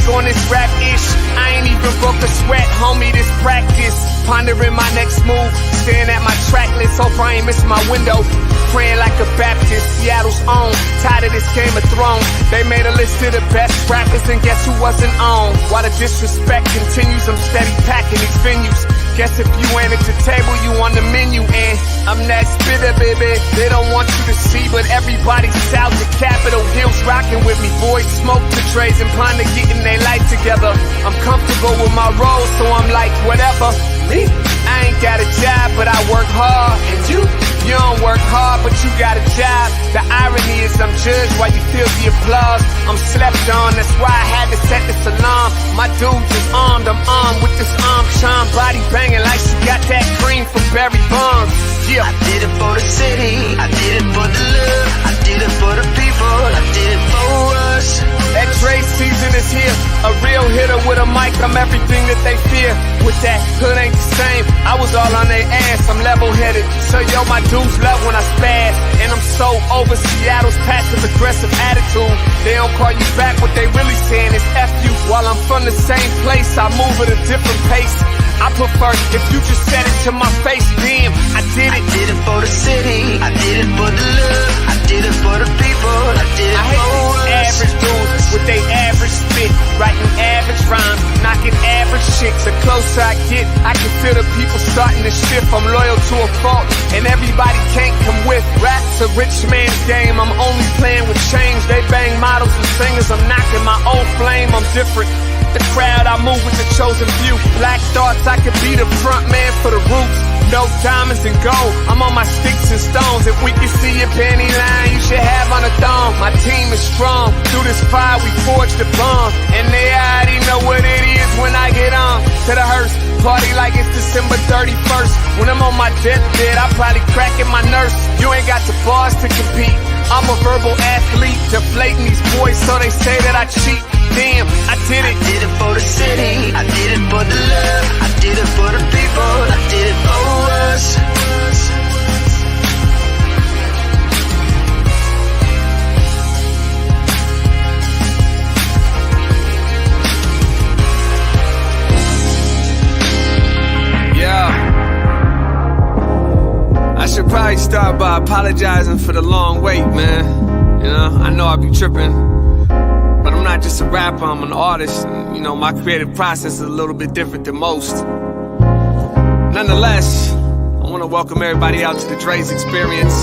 on this rap-ish. I ain't even broke a sweat, homie, this practice. Pondering my next move, staring at my track list. Hope I ain't missing my window. Praying like a Baptist, Seattle's own. Tired of this Game of Thrones. They made a list of the best rappers and guess who wasn't on? While the disrespect continues, I'm steady packing these venues. Guess if you ain't at the table, you on the menu. And I'm that spitter, baby. They don't want you to see, but everybody's south of Capitol Hill's rocking with me. Boys smoke the trays and ponder getting their life together. I'm comfortable with my role, so I'm like, whatever. Me? I ain't got a job, but I work hard. And you don't work hard, but you got a job. The irony is I'm judged while you feel the applause. I'm slept on, that's why I had to set this alarm. My dudes is armed, I'm armed with this arm charm. Body banging like she got that cream from Barry Bonds. Yeah. I did it for the city, I did it for the love, I did it for the people, I did it for us. That Dre season is here, a real hitter with a mic, I'm everything that they fear. With that hood ain't the same, I was all on their ass, I'm level-headed. So yo, my dudes love when I spaz, and I'm so over Seattle's passive-aggressive attitude. They don't call you back, what they really saying is F you. While I'm from the same place, I move at a different pace. I prefer if you just said it to my face, damn, I did it. I did it for the city, I did it for the love, I did it for the people, I did it for us. Average dudes with they average spit, writing average rhymes, knocking average chicks. The closer I get, I can feel the people starting to shift. I'm loyal to a fault, and everybody can't come with. Rap's a rich man's game, I'm only playing with change. They bang models and singers, I'm knocking my own flame, I'm different. The crowd, I move with the chosen few. Black thoughts, I could be the front man for the roots. No diamonds and gold, I'm on my sticks and stones. If we can see your panty line, you should have on a thong. My team is strong, through this fire we forged a bond. And they already know what it is when I get on to the hearse. Party like it's December 31st. When I'm on my deathbed, I probably cracking my nurse. You ain't got the bars to compete. I'm a verbal athlete, deflating these boys so they say that I cheat. Damn, I did it. I did it for the city, I did it for the love, I did it for the people, I did it for us. Yeah. I should probably start by apologizing for the long wait, man. You know, I know I be tripping. But I'm not just a rapper, I'm an artist. And, you know, my creative process is a little bit different than most. Nonetheless, I want to welcome everybody out to the Dre's Experience.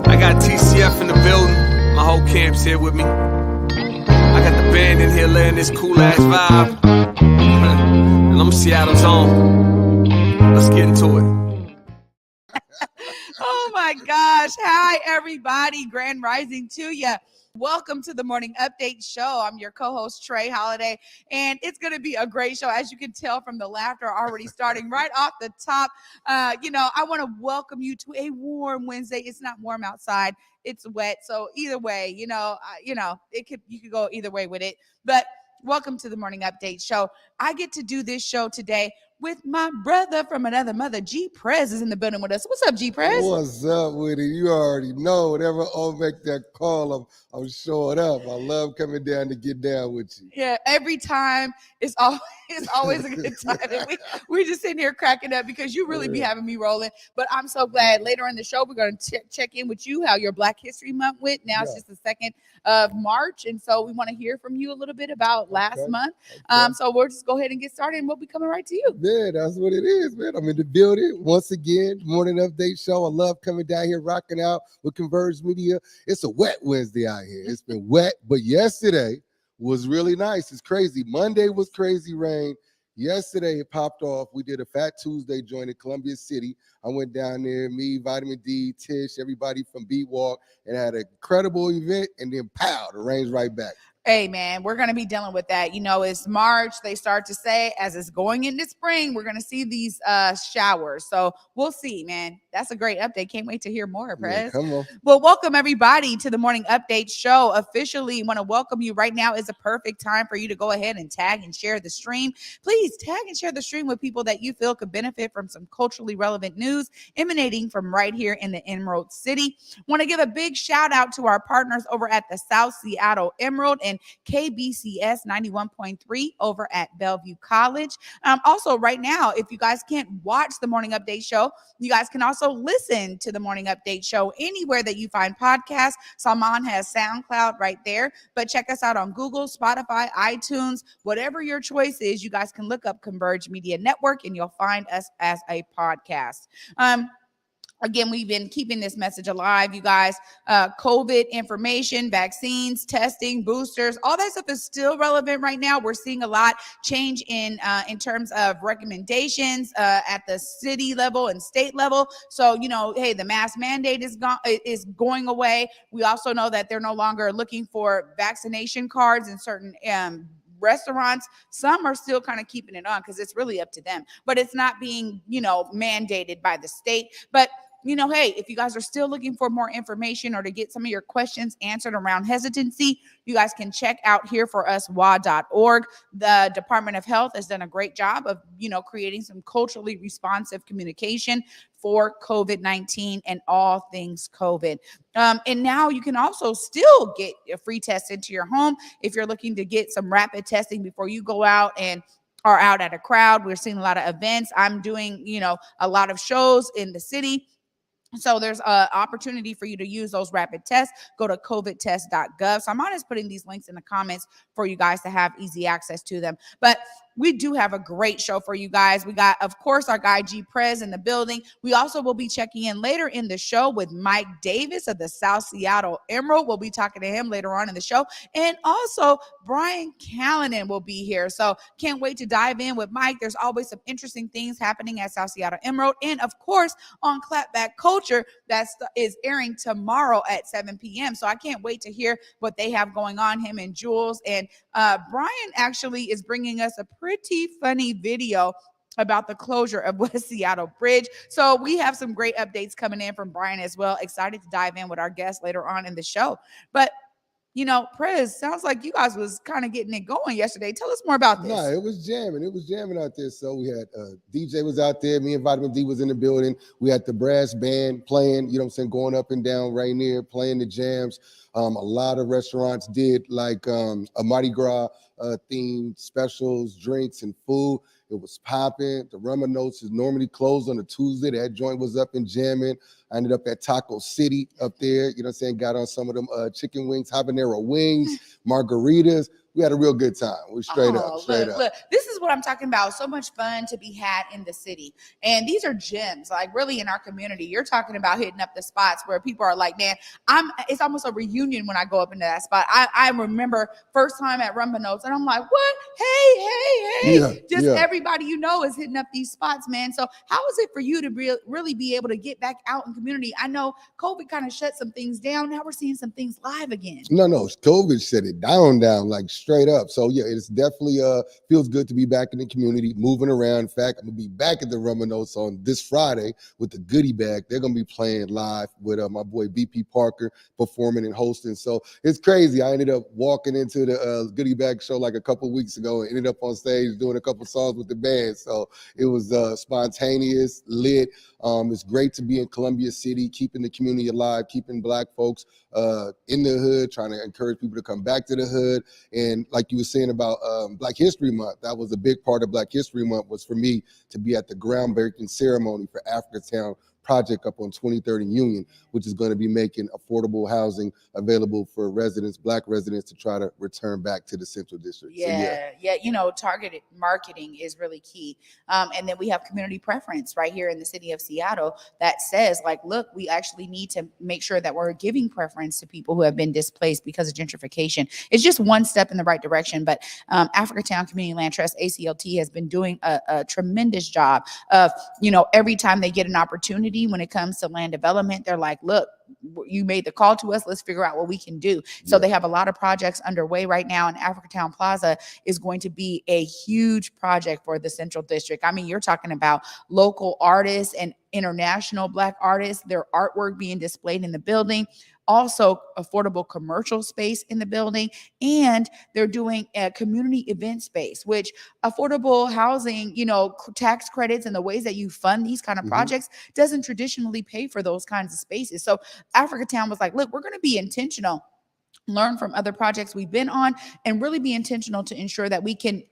I got TCF in the building. My whole camp's here with me. I got the band in here laying this cool-ass vibe. And I'm Seattle's own. Let's get into it. Oh, my gosh. Hi, everybody. Grand Rising to you. Welcome to the Morning Update Show. I'm your co-host, Trey Holiday, and it's going to be a great show. As you can tell from the laughter already starting right off the top, I want to welcome you to a warm Wednesday. It's not warm outside. It's wet. So either way, you could go either way with it. But welcome to the Morning Update Show. I get to do this show today with my brother from another mother. G Prez is in the building with us. What's up, G Prez? What's up with it? You already know. Whenever I'll make that call, I'm showing up. I love coming down to get down with you. Yeah, every time it's always a good time. And we're just sitting here cracking up because you really be having me rolling. But I'm so glad later in the show we're going to check in with you how your Black History Month went. Now it's just the 2nd of March, and so we want to hear from you a little bit about last month. So we'll just go ahead and get started, and we'll be coming right to you. Yeah, that's what it is, man. I'm in the building once again. Morning Update Show. I love coming down here, rocking out with Converge Media. It's a wet Wednesday out here. It's been wet, but yesterday was really nice. It's crazy. Monday was crazy rain. Yesterday it popped off. We did a Fat Tuesday joint in Columbia City. I went down there, me, Vitamin D, Tish, everybody from Beat Walk, and had an incredible event. And then pow, the rain's right back. Hey, man, we're going to be dealing with that. You know, it's March. They start to say as it's going into spring, we're going to see these showers. So we'll see, man. That's a great update. Can't wait to hear more, Prez. Yeah, come on. Well, welcome everybody to the Morning Update Show. Officially want to welcome you. Right now is a perfect time for you to go ahead and tag and share the stream. Please tag and share the stream with people that you feel could benefit from some culturally relevant news emanating from right here in the Emerald City. Want to give a big shout out to our partners over at the South Seattle Emerald and in KBCS 91.3 over at Bellevue College. Also, right now, if you guys can't watch the Morning Update Show, you guys can also listen to the Morning Update Show anywhere that you find podcasts. Salman has SoundCloud right there, but check us out on Google, Spotify, iTunes, whatever your choice is. You guys can look up Converge Media Network and you'll find us as a podcast. Again, we've been keeping this message alive, you guys. COVID information, vaccines, testing, boosters, all that stuff is still relevant right now. We're seeing a lot change in terms of recommendations at the city level and state level. So, hey, the mask mandate is going away. We also know that they're no longer looking for vaccination cards in certain restaurants. Some are still kind of keeping it on because it's really up to them, but it's not being, mandated by the state. But hey, if you guys are still looking for more information or to get some of your questions answered around hesitancy, you guys can check out hereforuswa.org. The Department of Health has done a great job of, creating some culturally responsive communication for COVID-19 and all things COVID. And now you can also still get a free test into your home if you're looking to get some rapid testing before you go out and are out at a crowd. We're seeing a lot of events. I'm doing, a lot of shows in the city. So there's an opportunity for you to use those rapid tests. Go to covidtest.gov. So I'm just putting these links in the comments for you guys to have easy access to them. But we do have a great show for you guys. We got, of course, our guy G Prez in the building. We also will be checking in later in the show with Mike Davis of the South Seattle Emerald. We'll be talking to him later on in the show. And also Brian Callanan will be here. So can't wait to dive in with Mike. There's always some interesting things happening at South Seattle Emerald. And of course, on Clapback Culture, that is airing tomorrow at 7 p.m. So I can't wait to hear what they have going on, him and Jules. And Brian actually is bringing us a pretty funny video about the closure of West Seattle Bridge. So we have some great updates coming in from Brian as well. Excited to dive in with our guests later on in the show. But Prez, sounds like you guys was kind of getting it going yesterday. Tell us more about this. No, it was jamming. It was jamming out there. So we had DJ was out there. Me and Vitamin D was in the building. We had the brass band playing, going up and down right near, playing the jams. A lot of restaurants did like a Mardi Gras themed specials, drinks, and food. It was popping. The Rummer Notes is normally closed on a Tuesday. That joint was up and jamming. I ended up at Taco City up there, got on some of them chicken wings, habanero wings, margaritas. We had a real good time. We straight up. Look, this is what I'm talking about. So much fun to be had in the city. And these are gems, like really in our community. You're talking about hitting up the spots where people are like, man, it's almost a reunion when I go up into that spot. I remember first time at Rumba Notes and I'm like, what? Hey. Yeah, everybody is hitting up these spots, man. So how is it for you to really be able to get back out in community? I know COVID kind of shut some things down. Now we're seeing some things live again. No, COVID shut it down like straight up. So yeah, it's definitely feels good to be back in the community, moving around. In fact, I'm gonna be back at the Rumba Notes on this Friday with the goodie bag. They're gonna be playing live with my boy BP Parker performing and hosting. So it's crazy. I ended up walking into the goodie bag show like a couple weeks ago and ended up on stage doing a couple songs with the band. So it was spontaneous, lit. It's great to be in Columbia City, keeping the community alive, keeping Black folks in the hood, trying to encourage people to come back to the hood. And like you were saying about Black History Month, that was a big part of Black History Month, was for me to be at the groundbreaking ceremony for Africatown project up on 23rd and Union, which is going to be making affordable housing available for residents, Black residents, to try to return back to the Central District. Yeah. Targeted marketing is really key. And then we have community preference right here in the city of Seattle that says, like, look, we actually need to make sure that we're giving preference to people who have been displaced because of gentrification. It's just one step in the right direction. But Africatown Community Land Trust, ACLT, has been doing a tremendous job of, every time they get an opportunity when it comes to land development, they're like, look, you made the call to us. Let's figure out what we can do. So they have a lot of projects underway right now, and Africatown Plaza is going to be a huge project for the Central District. I mean, you're talking about local artists and international Black artists, their artwork being displayed in the building. Also affordable commercial space in the building, and they're doing a community event space, which affordable housing, tax credits and the ways that you fund these kind of projects doesn't traditionally pay for those kinds of spaces. So Africatown was like, look, we're going to be intentional learn from other projects we've been on, and really be intentional to ensure that we can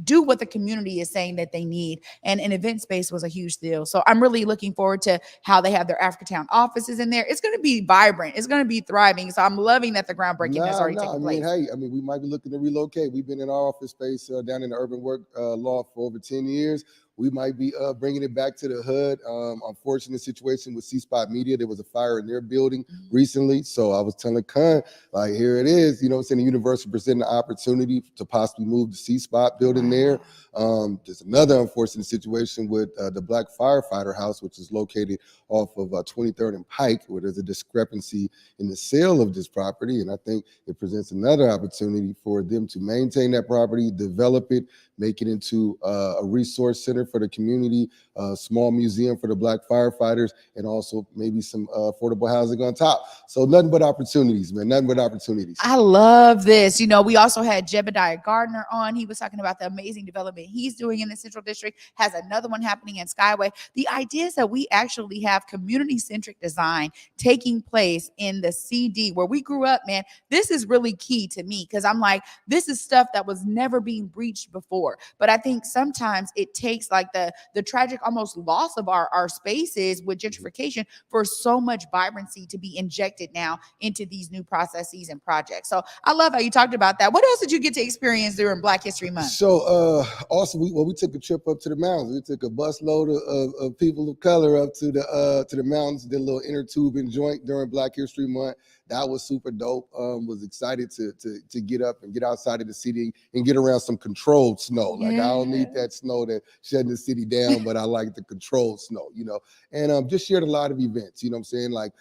do what the community is saying that they need. And an event space was a huge deal. So I'm really looking forward to how they have their Africatown offices in there. It's going to be vibrant. It's going to be thriving. So I'm loving that the groundbreaking has already taken place. We might be looking to relocate. We've been in our office space down in the urban work law for over 10 years. We might be bringing it back to the hood. Unfortunate situation with C-Spot Media. There was a fire in their building recently. So I was telling Khan, like, here it is. You know, it's in the university presenting the opportunity to possibly move the C-Spot building there. There's another unfortunate situation with the Black Firefighter House, which is located off of 23rd and Pike, where there's a discrepancy in the sale of this property. And I think it presents another opportunity for them to maintain that property, develop it, make it into a resource center for the community, a small museum for the Black firefighters, and also maybe some affordable housing on top. So nothing but opportunities, man, nothing but opportunities. I love this. You know, we also had Jebediah Gardner on. He was talking about the amazing development he's doing in the Central District, has another one happening in Skyway. The idea is that we actually have community-centric design taking place in the CD where we grew up, man. This is really key to me because I'm like, this is stuff that was never being breached before. But I think sometimes it takes like the tragic almost loss of our spaces with gentrification for so much vibrancy to be injected now into these new processes and projects. So I love how you talked about that. What else did you get to experience during Black History Month? So also we took a trip up to the mountains. We took a busload of people of color up to the mountains, did a little inner tubing joint during Black History Month. That was super dope. Was excited to get up and get outside of the city and get around some controlled snow. Like I don't need that snow that shutting the city down, but I like the controlled snow, you know. And just shared a lot of events, you know what I'm saying? Like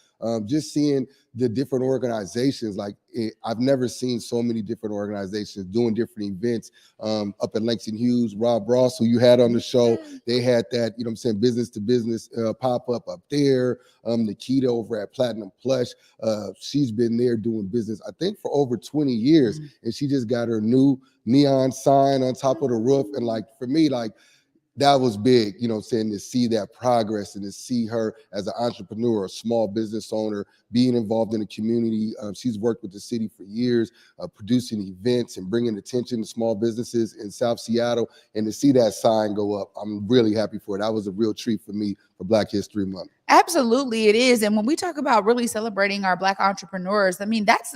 just seeing the different organizations. Like I've never seen so many different organizations doing different events. Up at Langston Hughes, Rob Ross, who you had on the show, they had that, you know what I'm saying, business to business pop-up up there. Nikita over at Platinum Plush, she's been there doing business, I think, for over 20 years. And she just got her new neon sign on top of the roof. And like, for me, like, that was big, you know what I'm saying, to see that progress and to see her as an entrepreneur, a small business owner, being involved in the community. She's worked with the city for years, producing events and bringing attention to small businesses in South Seattle. And to see that sign go up, I'm really happy for it. That was a real treat for me for Black History Month. Absolutely, it is. And when we talk about really celebrating our Black entrepreneurs, I mean, that's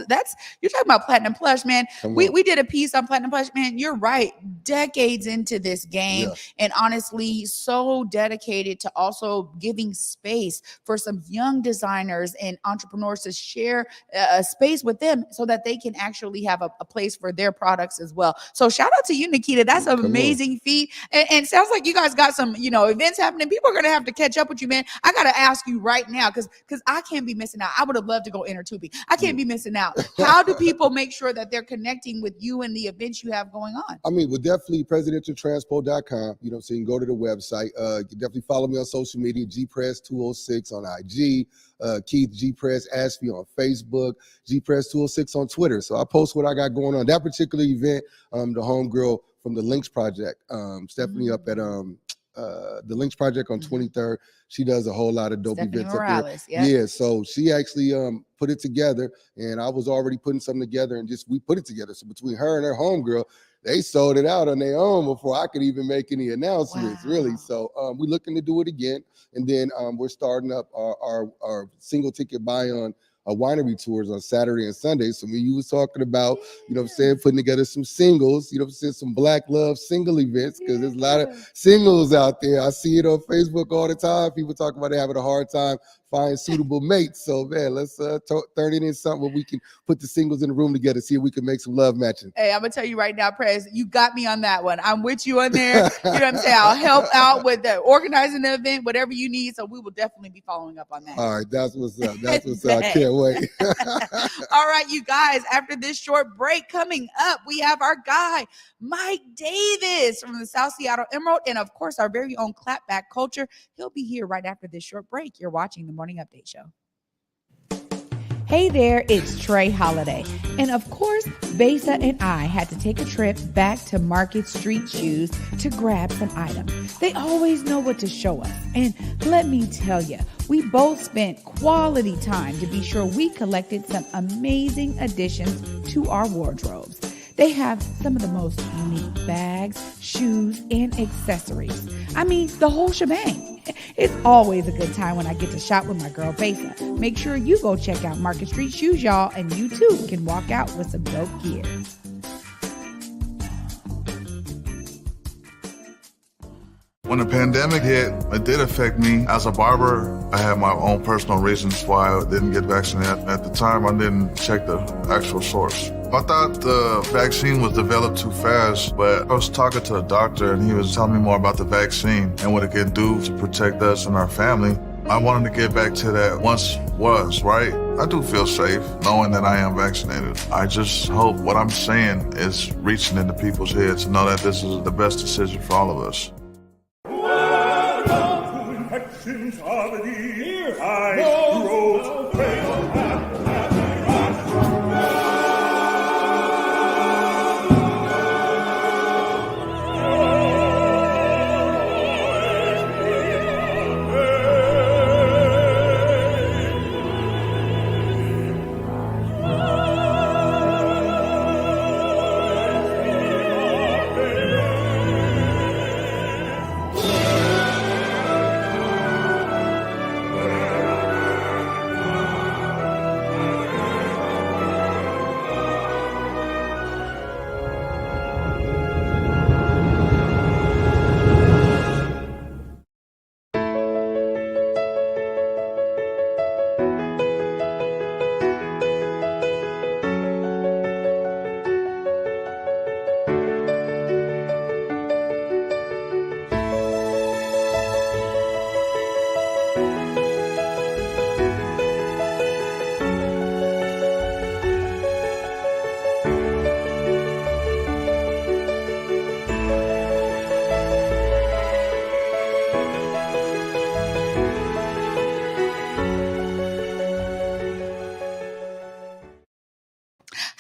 you're talking about Platinum Plush, man. We did a piece on Platinum Plush, man. You're right. Decades into this game, and honestly, so dedicated to also giving space for some young designers and entrepreneurs to share a space with them so that they can actually have a place for their products as well. So shout out to you, Nikita. That's an amazing feat. And sounds like you guys got some, you know, events happening. People are going to have to catch up with you, man. I got to ask you right now, because I can't be missing out. I would have loved to go inner tubing. I can't be missing out. How do people make sure that they're connecting with you and the events you have going on? I mean, well, definitely presidentialtranspo.com. You know, so you can go to the website. You can definitely follow me on social media, gprez206 on IG, Keith G-Prez Asphy on Facebook, Gprez206 on Twitter. So I post what I got going on. That particular event, the homegirl from the Links Project, Stephanie up at the Links Project on 23rd. She does a whole lot of dope events up there. Yeah, so she actually put it together, and I was already putting something together, and just we put it together. So between her and her homegirl, they sold it out on their own before I could even make any announcements, really. So we're looking to do it again, and then we're starting up our single ticket buy on winery tours on Saturday and Sunday. So you was talking about, you know what I'm saying, putting together some singles, you know what I'm saying, some Black love single events, because there's a lot of singles out there. I see it on Facebook all the time. People talk about it having a hard time finding suitable mates. So man, let's turn it in something where we can put the singles in the room together, see if we can make some love matching. Hey, I'm gonna tell you right now, Prez, you got me on that one. I'm with you on there. You know what I'm saying? I'll help out with the organizing the event, whatever you need. So we will definitely be following up on that. All right, that's what's up. That's what's up. I can't wait. All right, you guys, after this short break coming up, we have our guy, Mike Davis from the South Seattle Emerald, and of course, our very own Clapback Culture. He'll be here right after this short break. You're watching the Morning Update Show. Hey there, it's Trey Holiday. And of course, Besa and I had to take a trip back to Market Street Shoes to grab some items. They always know what to show us. And Let me tell you, we both spent quality time to be sure we collected some amazing additions to our wardrobes. They have some of the most unique bags, shoes, and accessories. I mean, the whole shebang. It's always a good time when I get to shop with my girl Besa. Make sure you go check out Market Street Shoes, y'all, and you too can walk out with some dope gear. When the pandemic hit, it did affect me. As a barber, I had my own personal reasons why I didn't get vaccinated. At the time, I didn't check the actual source. I thought the vaccine was developed too fast, but I was talking to a doctor and he was telling me more about the vaccine and what it can do to protect us and our family. I wanted to get back to that once was, right? I do feel safe knowing that I am vaccinated. I just hope what I'm saying is reaching into people's heads to know that this is the best decision for all of us. Infections of the high roads,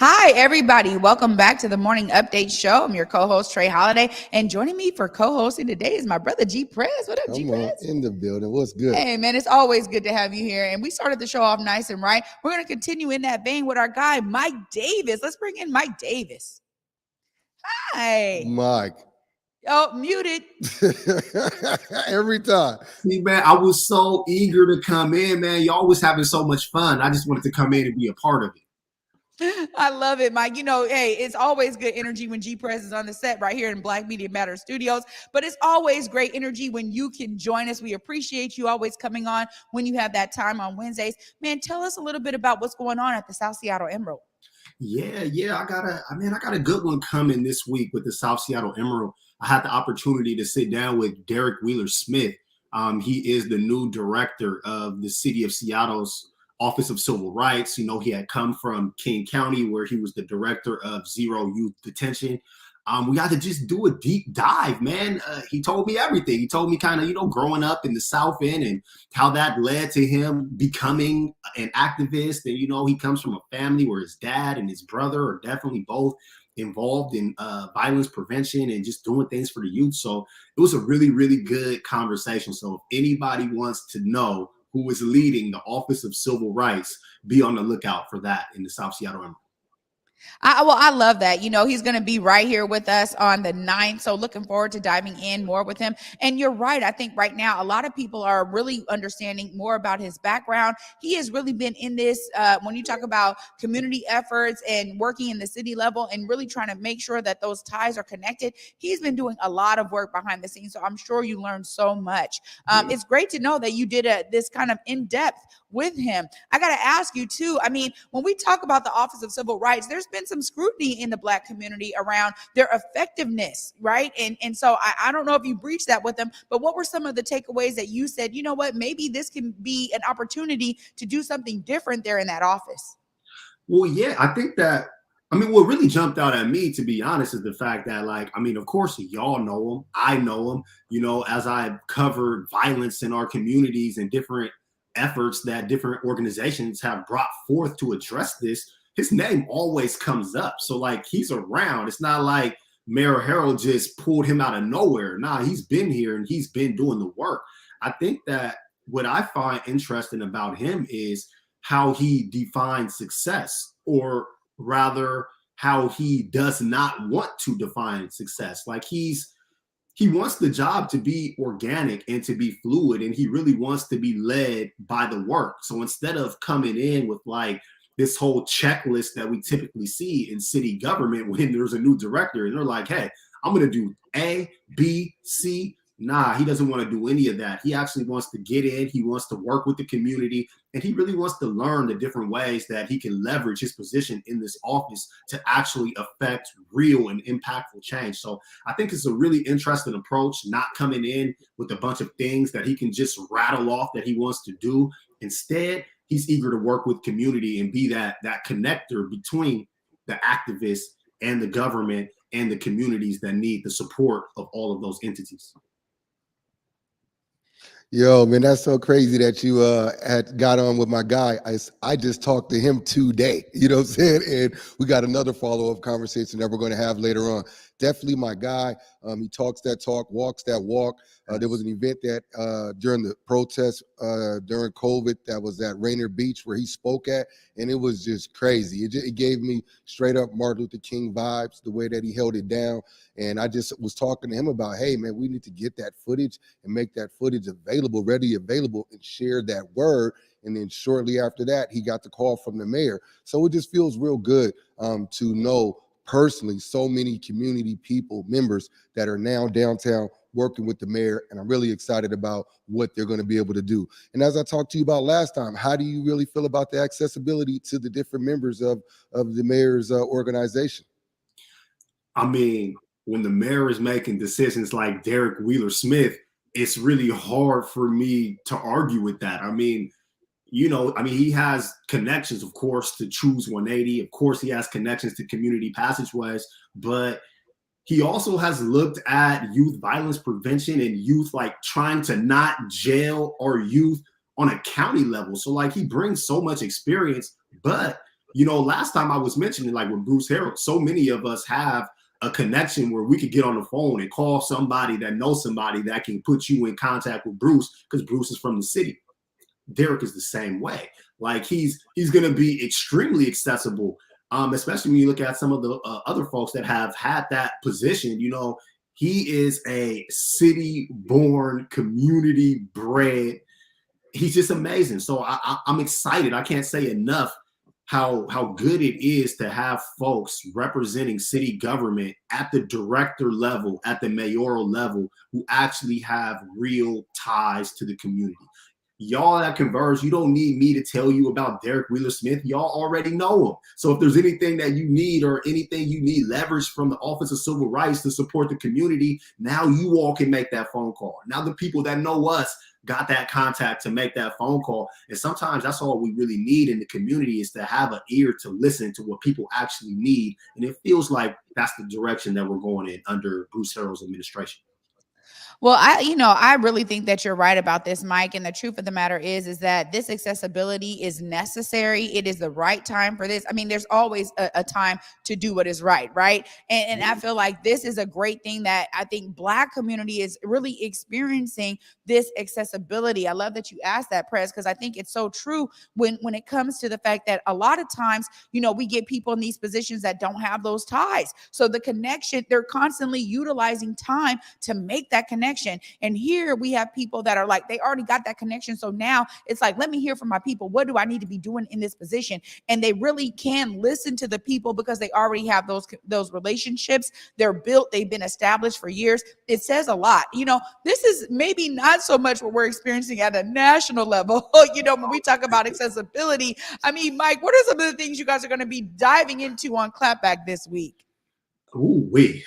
Hi, everybody. Welcome back to the Morning Update Show. I'm your co-host, Trey Holiday, and joining me for co-hosting today is my brother, G. Prez. What up, G. Prez? In the building. What's good? Hey, man, it's always good to have you here. And we started the show off nice and right. We're going to continue in that vein with our guy, Mike Davis. Let's bring in Mike Davis. Hi. Mike. Oh, muted. Every time. See, man, I was so eager to come in, man. Y'all was having so much fun. I just wanted to come in and be a part of it. I love it, Mike. You know, hey, it's always good energy when G Prez is on the set right here in Black Media Matter Studios, but it's always great energy when you can join us. We appreciate you always coming on when you have that time on Wednesdays. Man, tell us a little bit about what's going on at the South Seattle Emerald. Yeah. I got a good one coming this week with the South Seattle Emerald. I had the opportunity to sit down with Derek Wheeler-Smith. He is the new director of the city of Seattle's Office of Civil Rights. You know, he had come from King County where he was the director of Zero Youth Detention. We got to just do a deep dive, man. He told me everything. He told me kind of, you know, growing up in the South End and how that led to him becoming an activist. And, you know, he comes from a family where his dad and his brother are definitely both involved in violence prevention and just doing things for the youth. So it was a really, really good conversation. So if anybody wants to know who is leading the Office of Civil Rights, be on the lookout for that in the South Seattle Emerald. I love that. You know, he's going to be right here with us on the 9th. So looking forward to diving in more with him. And you're right. I think right now, a lot of people are really understanding more about his background. He has really been in this, when you talk about community efforts and working in the city level and really trying to make sure that those ties are connected. He's been doing a lot of work behind the scenes. So I'm sure you learned so much. It's great to know that you did this kind of in-depth with him. I got to ask you too. I mean, when we talk about the Office of Civil Rights, there's been some scrutiny in the Black community around their effectiveness, right? And so I don't know if you breached that with them, but what were some of the takeaways that you said, you know what, maybe this can be an opportunity to do something different there in that office? Well, yeah, I think that, I mean, what really jumped out at me, to be honest, is the fact that, like, I mean, of course, y'all know him. I know him, you know, as I've covered violence in our communities and different efforts that different organizations have brought forth to address this, his name always comes up. So like, he's around. It's not like Mayor Harrell just pulled him out of nowhere. Nah, he's been here and he's been doing the work. I think that what I find interesting about him is how he defines success, or rather how he does not want to define success. Like he wants the job to be organic and to be fluid, and he really wants to be led by the work. So instead of coming in with like this whole checklist that we typically see in city government when there's a new director and they're like, hey, I'm going to do A, B, C. Nah, he doesn't want to do any of that. He actually wants to get in. He wants to work with the community, and he really wants to learn the different ways that he can leverage his position in this office to actually affect real and impactful change. So I think it's a really interesting approach, not coming in with a bunch of things that he can just rattle off that he wants to do. Instead, he's eager to work with community and be that connector between the activists and the government and the communities that need the support of all of those entities. Yo, man, that's so crazy that you had got on with my guy. I just talked to him today, you know what I'm saying? And we got another follow-up conversation that we're going to have later on. Definitely my guy. He talks that talk, walks that walk. There was an event that during the protest during COVID that was at Rainier Beach where he spoke at, and it was just crazy. It gave me straight up Martin Luther King vibes, the way that he held it down. And I just was talking to him about, hey, man, we need to get that footage and make that footage available, ready available, and share that word. And then shortly after that, he got the call from the mayor. So it just feels real good to know personally so many community people, members that are now downtown working with the mayor, and I'm really excited about what they're going to be able to do. And as I talked to you about last time, how do you really feel about the accessibility to the different members of the mayor's organization? I mean, when the mayor is making decisions like Derek Wheeler Smith, it's really hard for me to argue with that. I mean, he has connections, of course, to Choose 180. Of course, he has connections to community passageways, but he also has looked at youth violence prevention and youth like trying to not jail our youth on a county level. So like he brings so much experience. But, last time I was mentioning, like with Bruce Harrell, so many of us have a connection where we could get on the phone and call somebody that knows somebody that can put you in contact with Bruce because Bruce is from the city. Derek is the same way. Like he's going to be extremely accessible, especially when you look at some of the other folks that have had that position. He is a city-born, community-bred. He's just amazing. So I'm excited. I can't say enough how good it is to have folks representing city government at the director level, at the mayoral level, who actually have real ties to the community. Y'all that Converge, you don't need me to tell you about Derek Wheeler Smith. Y'all already know him. So if there's anything that you need or anything you need leverage from the Office of Civil Rights to support the community, now you all can make that phone call. Now the people that know us got that contact to make that phone call. And sometimes that's all we really need in the community, is to have an ear to listen to what people actually need. And it feels like that's the direction that we're going in under Bruce Harrell's administration. Well, I really think that you're right about this, Mike. And the truth of the matter is that this accessibility is necessary. It is the right time for this. I mean, there's always a time to do what is right, right? And I feel like this is a great thing that I think Black community is really experiencing, this accessibility. I love that you asked that, Prez, because I think it's so true when it comes to the fact that a lot of times, we get people in these positions that don't have those ties. So the connection, they're constantly utilizing time to make that connection. And here we have people that are like, they already got that connection. So now it's like, let me hear from my people. What do I need to be doing in this position? And they really can listen to the people because they already have those relationships. They're built. They've been established for years. It says a lot. This is maybe not so much what we're experiencing at a national level. When we talk about accessibility, I mean, Mike, what are some of the things you guys are going to be diving into on Clapback this week? We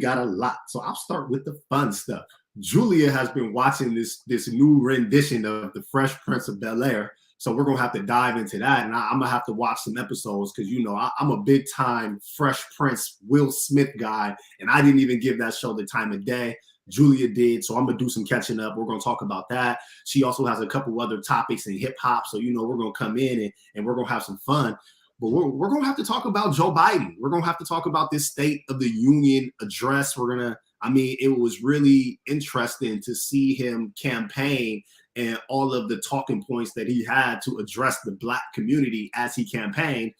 got a lot. So I'll start with the fun stuff. Julia has been watching this new rendition of The Fresh Prince of Bel-Air. So we're going to have to dive into that. And I'm going to have to watch some episodes because, I'm a big time Fresh Prince Will Smith guy. And I didn't even give that show the time of day. Julia did. So I'm going to do some catching up. We're going to talk about that. She also has a couple other topics in hip hop. So, we're going to come in and we're going to have some fun. But we're going to have to talk about Joe Biden. We're going to have to talk about this State of the Union address. It was really interesting to see him campaign and all of the talking points that he had to address the Black community as he campaigned.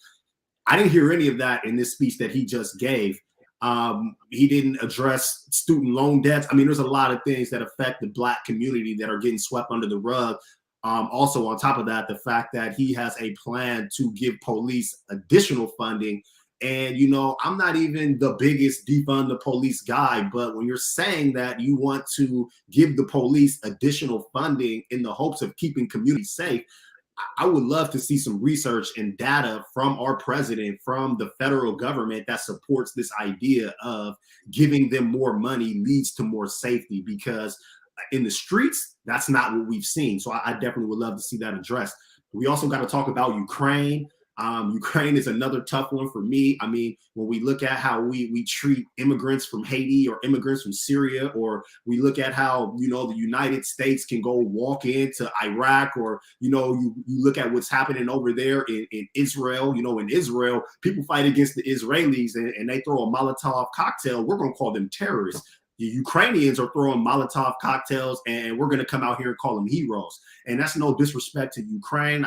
I didn't hear any of that in this speech that he just gave. He didn't address student loan debts. There's a lot of things that affect the Black community that are getting swept under the rug. Also, on top of that, the fact that he has a plan to give police additional funding. And, I'm not even the biggest defund the police guy, but when you're saying that you want to give the police additional funding in the hopes of keeping communities safe, I would love to see some research and data from our president, from the federal government that supports this idea of giving them more money leads to more safety, because in the streets, that's not what we've seen. So I definitely would love to see that addressed. We also got to talk about Ukraine. Ukraine is another tough one for me. When we look at how we treat immigrants from Haiti or immigrants from Syria, or we look at how, the United States can go walk into Iraq, or, you look at what's happening over there in Israel. In Israel, people fight against the Israelis and they throw a Molotov cocktail. We're going to call them terrorists. The Ukrainians are throwing Molotov cocktails, and we're going to come out here and call them heroes. And that's no disrespect to Ukraine.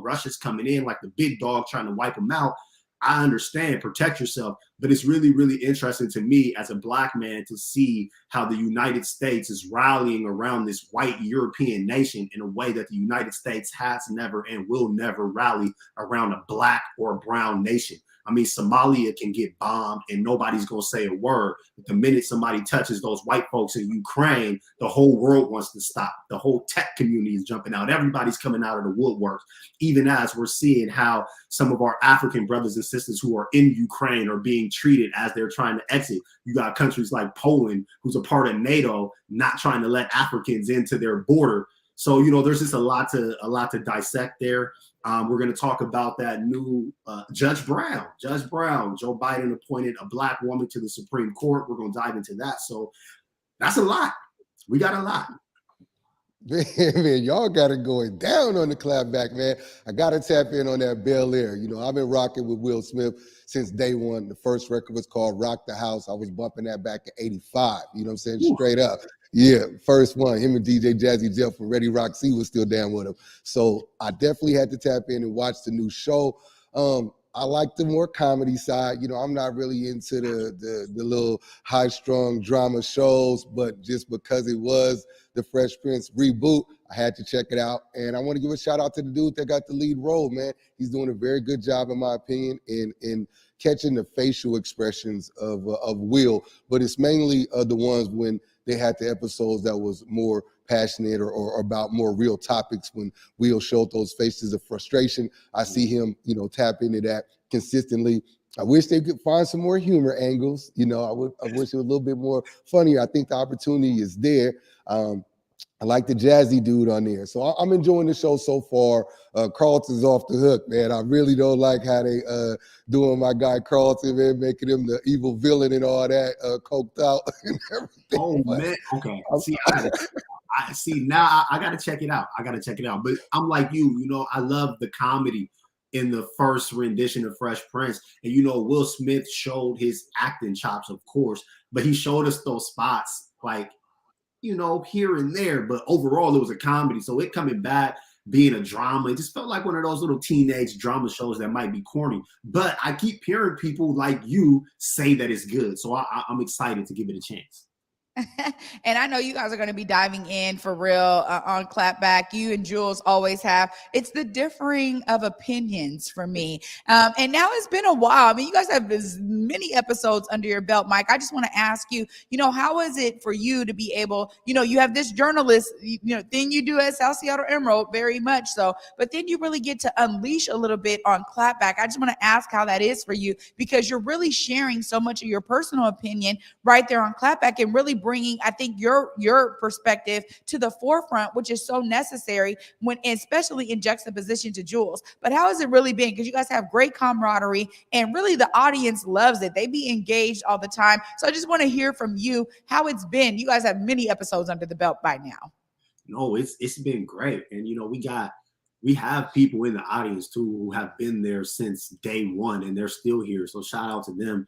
Russia's coming in like the big dog trying to wipe them out. I understand, protect yourself. But it's really, really interesting to me as a Black man to see how the United States is rallying around this white European nation in a way that the United States has never and will never rally around a Black or a brown nation. Somalia can get bombed and nobody's going to say a word. But the minute somebody touches those white folks in Ukraine, the whole world wants to stop. The whole tech community is jumping out. Everybody's coming out of the woodwork, even as we're seeing how some of our African brothers and sisters who are in Ukraine are being treated as they're trying to exit. You got countries like Poland, who's a part of NATO, not trying to let Africans into their border. So, there's just a lot to dissect there. We're going to talk about that new Judge Brown. Joe Biden appointed a Black woman to the Supreme Court. We're going to dive into that. So that's a lot. We got a lot. Man, y'all got it going down on the clapback, man. I got to tap in on that Bel Air. I've been rocking with Will Smith since day one. The first record was called Rock the House. I was bumping that back in 85. You know what I'm saying? Ooh. Straight up. Yeah, first one. Him and DJ Jazzy Jeff from Ready Rock C was still down with him. So I definitely had to tap in and watch the new show. I like the more comedy side. I'm not really into the little high-strung drama shows, but just because it was the Fresh Prince reboot, I had to check it out. And I want to give a shout out to the dude that got the lead role, man. He's doing a very good job, in my opinion, in catching the facial expressions of Will. But it's mainly the ones when they had the episodes that was more passionate or about more real topics, when Will showed those faces of frustration. I see him, tap into that consistently. I wish they could find some more humor angles. I wish it was a little bit more funnier. I think the opportunity is there. I like the jazzy dude on there. So I'm enjoying the show so far. Carlton's off the hook, man. I really don't like how they doing my guy Carlton, man, making him the evil villain and all that, coked out and everything. Oh, man. Okay. Now I got to check it out. But I'm like you, I love the comedy in the first rendition of Fresh Prince. And, Will Smith showed his acting chops, of course, but he showed us those spots like, here and there, but overall it was a comedy. So it coming back, being a drama, it just felt like one of those little teenage drama shows that might be corny. But I keep hearing people like you say that it's good. So I'm excited to give it a chance. And I know you guys are going to be diving in for real on Clapback. You and Jules always have. It's the differing of opinions for me. And now it's been a while. You guys have as many episodes under your belt, Mike. I just want to ask you, how is it for you to be able, you have this journalist, thing you do at South Seattle Emerald, very much so, but then you really get to unleash a little bit on Clapback. I just want to ask how that is for you, because you're really sharing so much of your personal opinion right there on Clapback and really bringing, I think, your perspective to the forefront, which is so necessary especially in juxtaposition to Jules. But how has it really been? Because you guys have great camaraderie and really the audience loves it. They be engaged all the time. So I just want to hear from you how it's been. You guys have many episodes under the belt by now. No, it's been great. And, we got we have people in the audience too who have been there since day one, and they're still here. So shout out to them.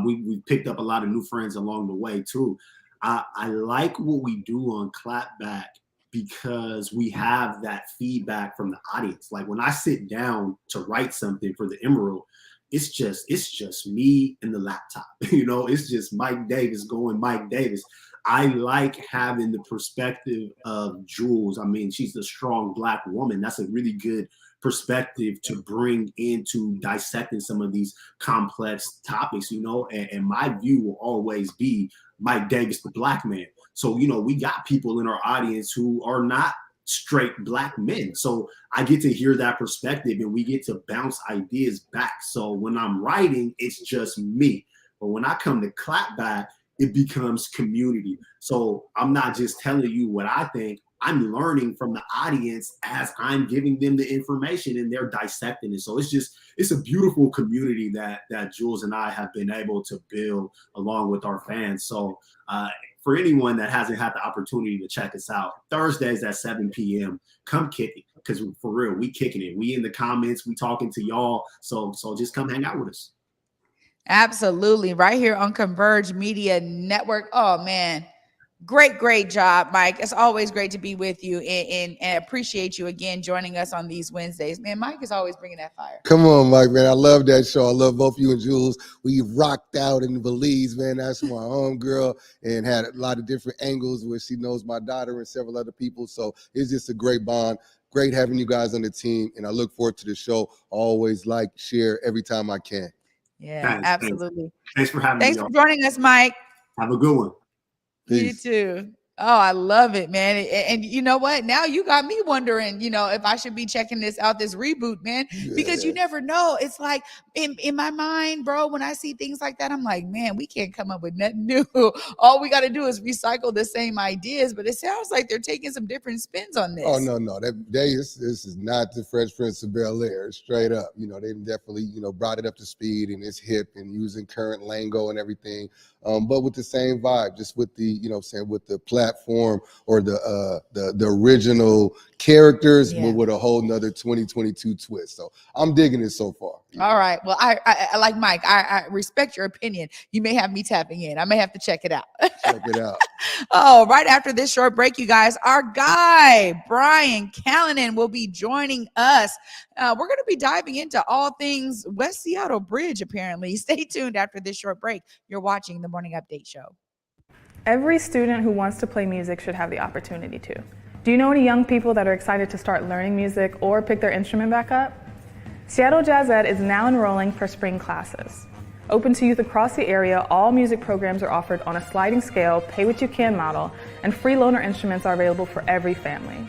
We picked up a lot of new friends along the way too. I like what we do on Clapback because we have that feedback from the audience. Like when I sit down to write something for the Emerald, it's just me and the laptop. It's just Mike Davis going Mike Davis. I like having the perspective of Jules. I mean, she's a strong Black woman. That's a really good perspective to bring into dissecting some of these complex topics, and my view will always be Mike Davis, the Black man. So, we got people in our audience who are not straight Black men. So I get to hear that perspective and we get to bounce ideas back. So when I'm writing, it's just me. But when I come to Clapback, it becomes community. So I'm not just telling you what I think. I'm learning from the audience as I'm giving them the information and they're dissecting it. So it's a beautiful community that Jules and I have been able to build along with our fans. So for anyone that hasn't had the opportunity to check us out, Thursdays at 7 p.m., come kick it. Because for real, we kicking it. We in the comments, we talking to y'all. So just come hang out with us. Absolutely. Right here on Converge Media Network. Oh, man. Great job, Mike. It's always great to be with you and appreciate you again joining us on these Wednesdays. Man, Mike is always bringing that fire. Come on, Mike, man. I love that show. I love both you and Jules. We rocked out in Belize, man. That's my homegirl, and had a lot of different angles where she knows my daughter and several other people. So it's just a great bond. Great having you guys on the team, and I look forward to the show. Always like, share every time I can. Yeah, absolutely. Thanks for having me. Thanks for joining us, Mike. Have a good one. Peace. You too. Oh, I love it, man. And you know what? Now you got me wondering, if I should be checking this reboot, man, because you never know. It's like in my mind, bro, when I see things like that, I'm like, man, we can't come up with nothing new. All we got to do is recycle the same ideas, but it sounds like they're taking some different spins on this. Oh, no. This is not the Fresh Prince of Bel-Air, straight up. They definitely, brought it up to speed and it's hip and using current lingo and everything. But with the same vibe, just with the, with the platform or the original characters, but with a whole nother 2022 twist. So I'm digging it so far. All right. Well, I like Mike. I respect your opinion. You may have me tapping in. I may have to check it out. Check it out. Oh, right after this short break, you guys, our guy, Brian Callanan, will be joining us. We're going to be diving into all things West Seattle Bridge, apparently. Stay tuned after this short break. You're watching the Morning Update Show. Every student who wants to play music should have the opportunity to. Do you know any young people that are excited to start learning music or pick their instrument back up? Seattle Jazz Ed is now enrolling for spring classes. Open to youth across the area, all music programs are offered on a sliding scale, pay-what-you-can model, and free loaner instruments are available for every family.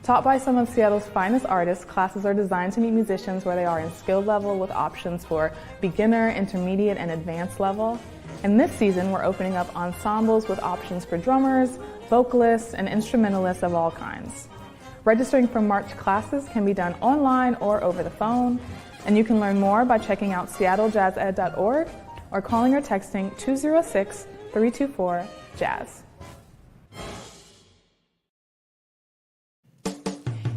Taught by some of Seattle's finest artists, classes are designed to meet musicians where they are in skill level with options for beginner, intermediate, and advanced level. And this season, we're opening up ensembles with options for drummers, vocalists, and instrumentalists of all kinds. Registering for March classes can be done online or over the phone, and you can learn more by checking out seattlejazzed.org or calling or texting 206-324-JAZZ.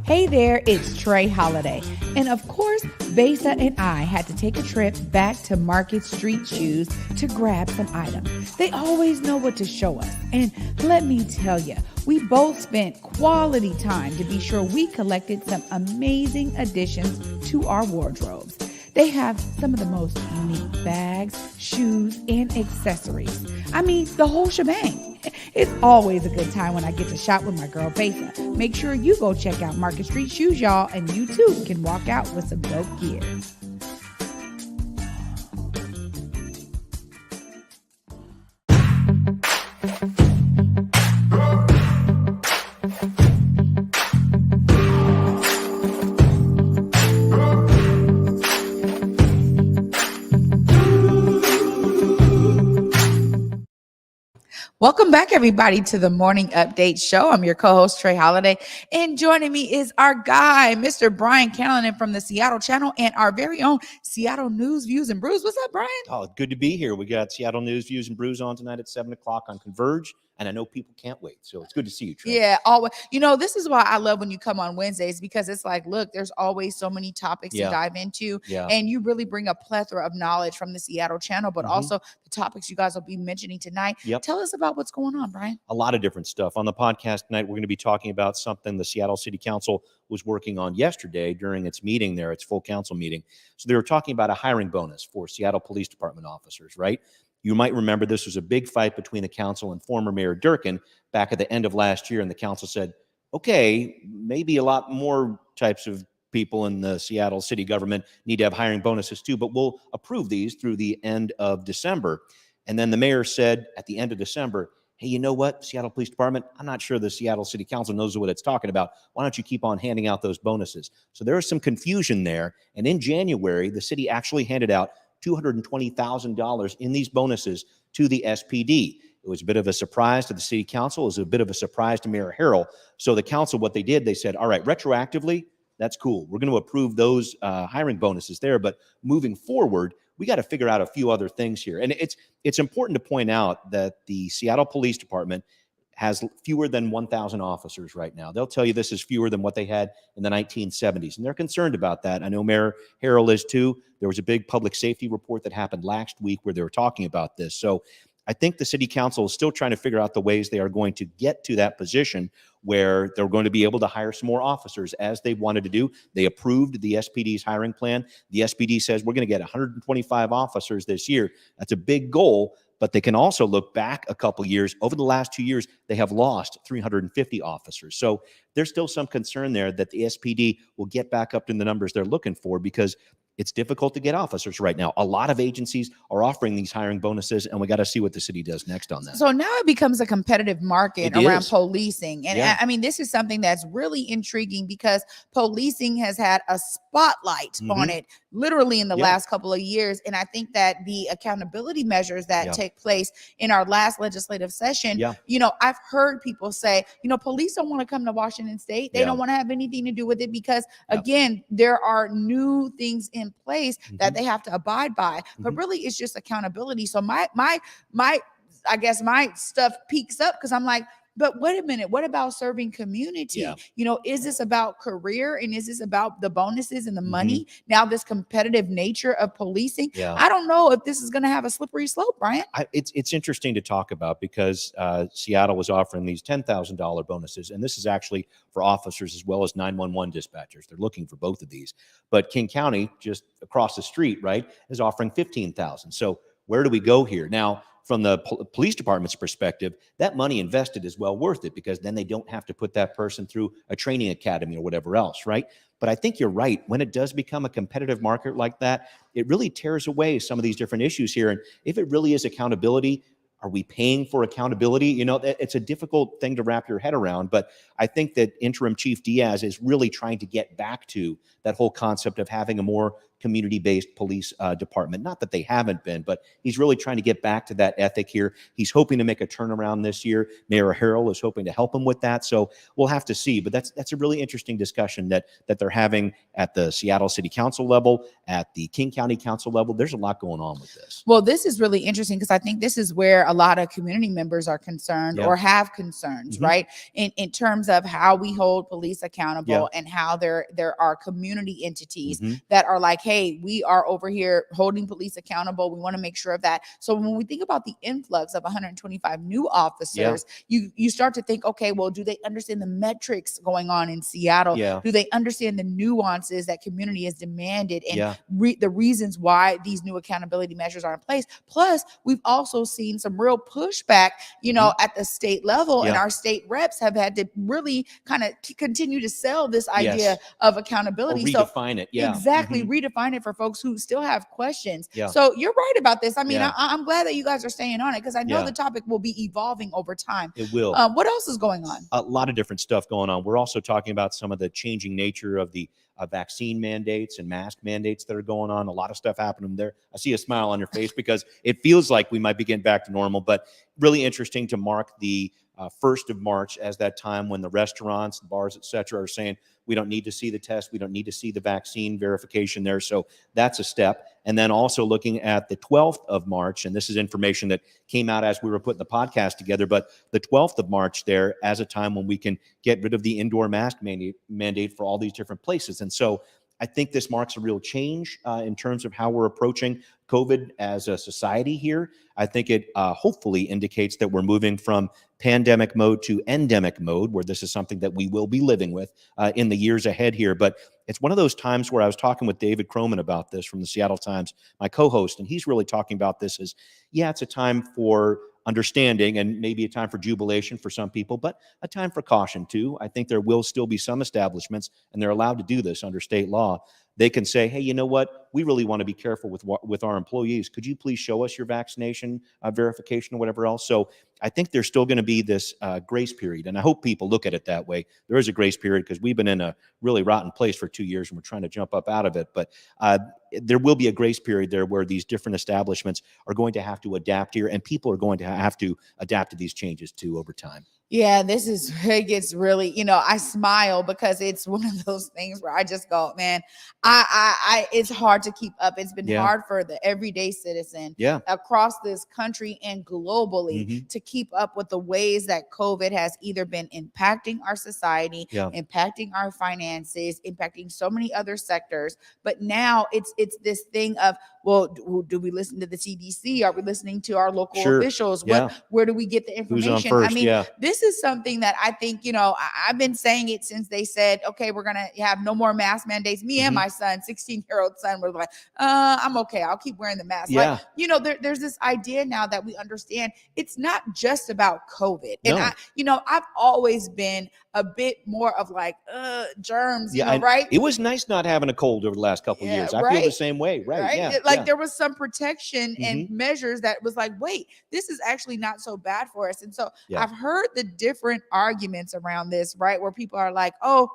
Hey there, it's Trey Holiday. And of course, Besa and I had to take a trip back to Market Street Shoes to grab some items. They always know what to show us. And let me tell you, we both spent quality time to be sure we collected some amazing additions to our wardrobes. They have some of the most unique bags, shoes, and accessories. I mean, the whole shebang. It's always a good time when I get to shop with my girl Besa. Make sure you go check out Market Street Shoes, y'all, and you too can walk out with some dope gear. Welcome back, everybody, to the Morning Update Show. I'm your co-host, Trey Holiday, and joining me is our guy, Mr. Brian Callanan from the Seattle Channel and our very own Seattle News, Views, and Brews. What's up, Brian? Oh, good to be here. We got Seattle News, Views, and Brews on tonight at 7 o'clock on Converge. And I know people can't wait. So it's good to see you, Trey. Yeah, always. You know, this is why I love when you come on Wednesdays, because it's like, look, there's always so many topics to dive into. Yeah. And you really bring a plethora of knowledge from the Seattle channel, but also the topics you guys will be mentioning tonight. Yep. Tell us about what's going on, Brian. A lot of different stuff. On the podcast tonight, we're going to be talking about something the Seattle City Council was working on yesterday during its meeting there, its full council meeting. So they were talking about a hiring bonus for Seattle Police Department officers, right? You might remember this was a big fight between the council and former Mayor Durkin back at the end of last year. And the council said, okay, maybe a lot more types of people in the Seattle city government need to have hiring bonuses too, but we'll approve these through the end of December. And then the mayor said at the end of December, hey, you know what, Seattle Police Department, I'm not sure the Seattle City Council knows what it's talking about. Why don't you keep on handing out those bonuses? So there was some confusion there. And in January, the city actually handed out $220,000 in these bonuses to the SPD. It was a bit of a surprise to the city council. It was a bit of a surprise to Mayor Harrell. So the council, what they did, they said, all right, retroactively, that's cool. We're going to approve those hiring bonuses there. But moving forward, we got to figure out a few other things here. And it's important to point out that the Seattle Police Department has fewer than 1,000 officers right now. They'll tell you this is fewer than what they had in the 1970s, and they're concerned about that. I know Mayor Harrell is too. There was a big public safety report that happened last week where they were talking about this. So I think the city council is still trying to figure out the ways they are going to get to that position where they're going to be able to hire some more officers as they wanted to do. They approved the SPD's hiring plan. The SPD says we're going to get 125 officers this year. That's a big goal, but they can also look back a couple years. Over the last 2 years, they have lost 350 officers. So there's still some concern there that the SPD will get back up to the numbers they're looking for, because it's difficult to get officers right now. A lot of agencies are offering these hiring bonuses, and we got to see what the city does next on that. So now it becomes a competitive market around policing. And Yeah. I mean, this is something that's really intriguing because policing has had a spotlight on it literally in the last couple of years. And I think that the accountability measures that take place in our last legislative session, you know, I've heard people say, you know, police don't want to come to Washington State. They don't want to have anything to do with it because, again, there are new things in place that they have to abide by. But really, it's just accountability. So my I guess my stuff peaks up because I'm like, but wait a minute, what about serving community? You know, is this about career, and is this about the bonuses and the money? Now, this competitive nature of policing, I don't know if this is going to have a slippery slope, Brian. It's interesting to talk about because Seattle was offering these $10,000 bonuses, and this is actually for officers as well as 911 dispatchers. They're looking for both of these. But King County, just across the street, right, is offering $15,000. So where do we go here? Now, from the police department's perspective, that money invested is well worth it because then they don't have to put that person through a training academy or whatever else, right? But I think you're right. When it does become a competitive market like that, it really tears away some of these different issues here. And if it really is accountability, are we paying for accountability? You know, it's a difficult thing to wrap your head around, but I think that Interim Chief Diaz is really trying to get back to that whole concept of having a more community-based police department. Not that they haven't been, but he's really trying to get back to that ethic here. He's hoping to make a turnaround this year. Mayor Harrell is hoping to help him with that. So we'll have to see. But that's a really interesting discussion that they're having at the Seattle City Council level, at the King County Council level. There's a lot going on with this. Well, this is really interesting because I think this is where a lot of community members are concerned or have concerns, right? In terms of how we hold police accountable and how there are community entities that are like, hey, we are over here holding police accountable. We want to make sure of that. So when we think about the influx of 125 new officers, you start to think, okay, well, do they understand the metrics going on in Seattle? Do they understand the nuances that community has demanded and the reasons why these new accountability measures are in place? Plus, we've also seen some real pushback, you know, at the state level, and our state reps have had to really kind of continue to sell this idea of accountability. Or redefine it. Exactly. Redefine it for folks who still have questions. So you're right about this. I mean, I'm glad that you guys are staying on it because I know the topic will be evolving over time. It will. What else is going on? A lot of different stuff going on. We're also talking about some of the changing nature of the vaccine mandates and mask mandates that are going on. A lot of stuff happening there. I see a smile on your face because it feels like we might be getting back to normal, but really interesting to mark the 1st of March as that time when the restaurants, bars, et cetera, are saying, we don't need to see the test. We don't need to see the vaccine verification there. So that's a step. And then also looking at the 12th of March, and this is information that came out as we were putting the podcast together, but the 12th of March there as a time when we can get rid of the indoor mask mandate for all these different places. And so I think this marks a real change in terms of how we're approaching COVID as a society here. I think it hopefully indicates that we're moving from pandemic mode to endemic mode, where this is something that we will be living with in the years ahead here. But it's one of those times where I was talking with David Croman about this from the Seattle Times, my co-host, and he's really talking about this as, yeah, it's a time for understanding and maybe a time for jubilation for some people, but a time for caution too. I think there will still be some establishments, and they're allowed to do this under state law. They can say, hey, you know what? We really want to be careful with our employees. Could you please show us your vaccination verification or whatever else? So I think there's still going to be this grace period, and I hope people look at it that way. There is a grace period because we've been in a really rotten place for 2 years, and we're trying to jump up out of it. But there will be a grace period there where these different establishments are going to have to adapt here, and people are going to have to adapt to these changes too over time. Yeah, it gets really, I smile because it's one of those things where I just go, man, it's hard to keep up. It's been hard for the everyday citizen across this country and globally to keep up with the ways that COVID has either been impacting our society, impacting our finances, impacting so many other sectors. But now it's this thing of, well, do we listen to the CDC? Are we listening to our local officials? Where do we get the information? Who's on first? I mean, this is something that I think, I've been saying it since they said, okay, we're going to have no more mask mandates. Me and my son, 16-year-old son, was like, I'm okay. I'll keep wearing the mask. Yeah. Like, there's this idea now that we understand it's not just about COVID. And I've always been a bit more of like, germs, right? It was nice not having a cold over the last couple of years. I feel the same way. Right. Yeah. There was some protection and measures that was like, wait, this is actually not so bad for us. And so I've heard the different arguments around this, right? Where people are like, oh,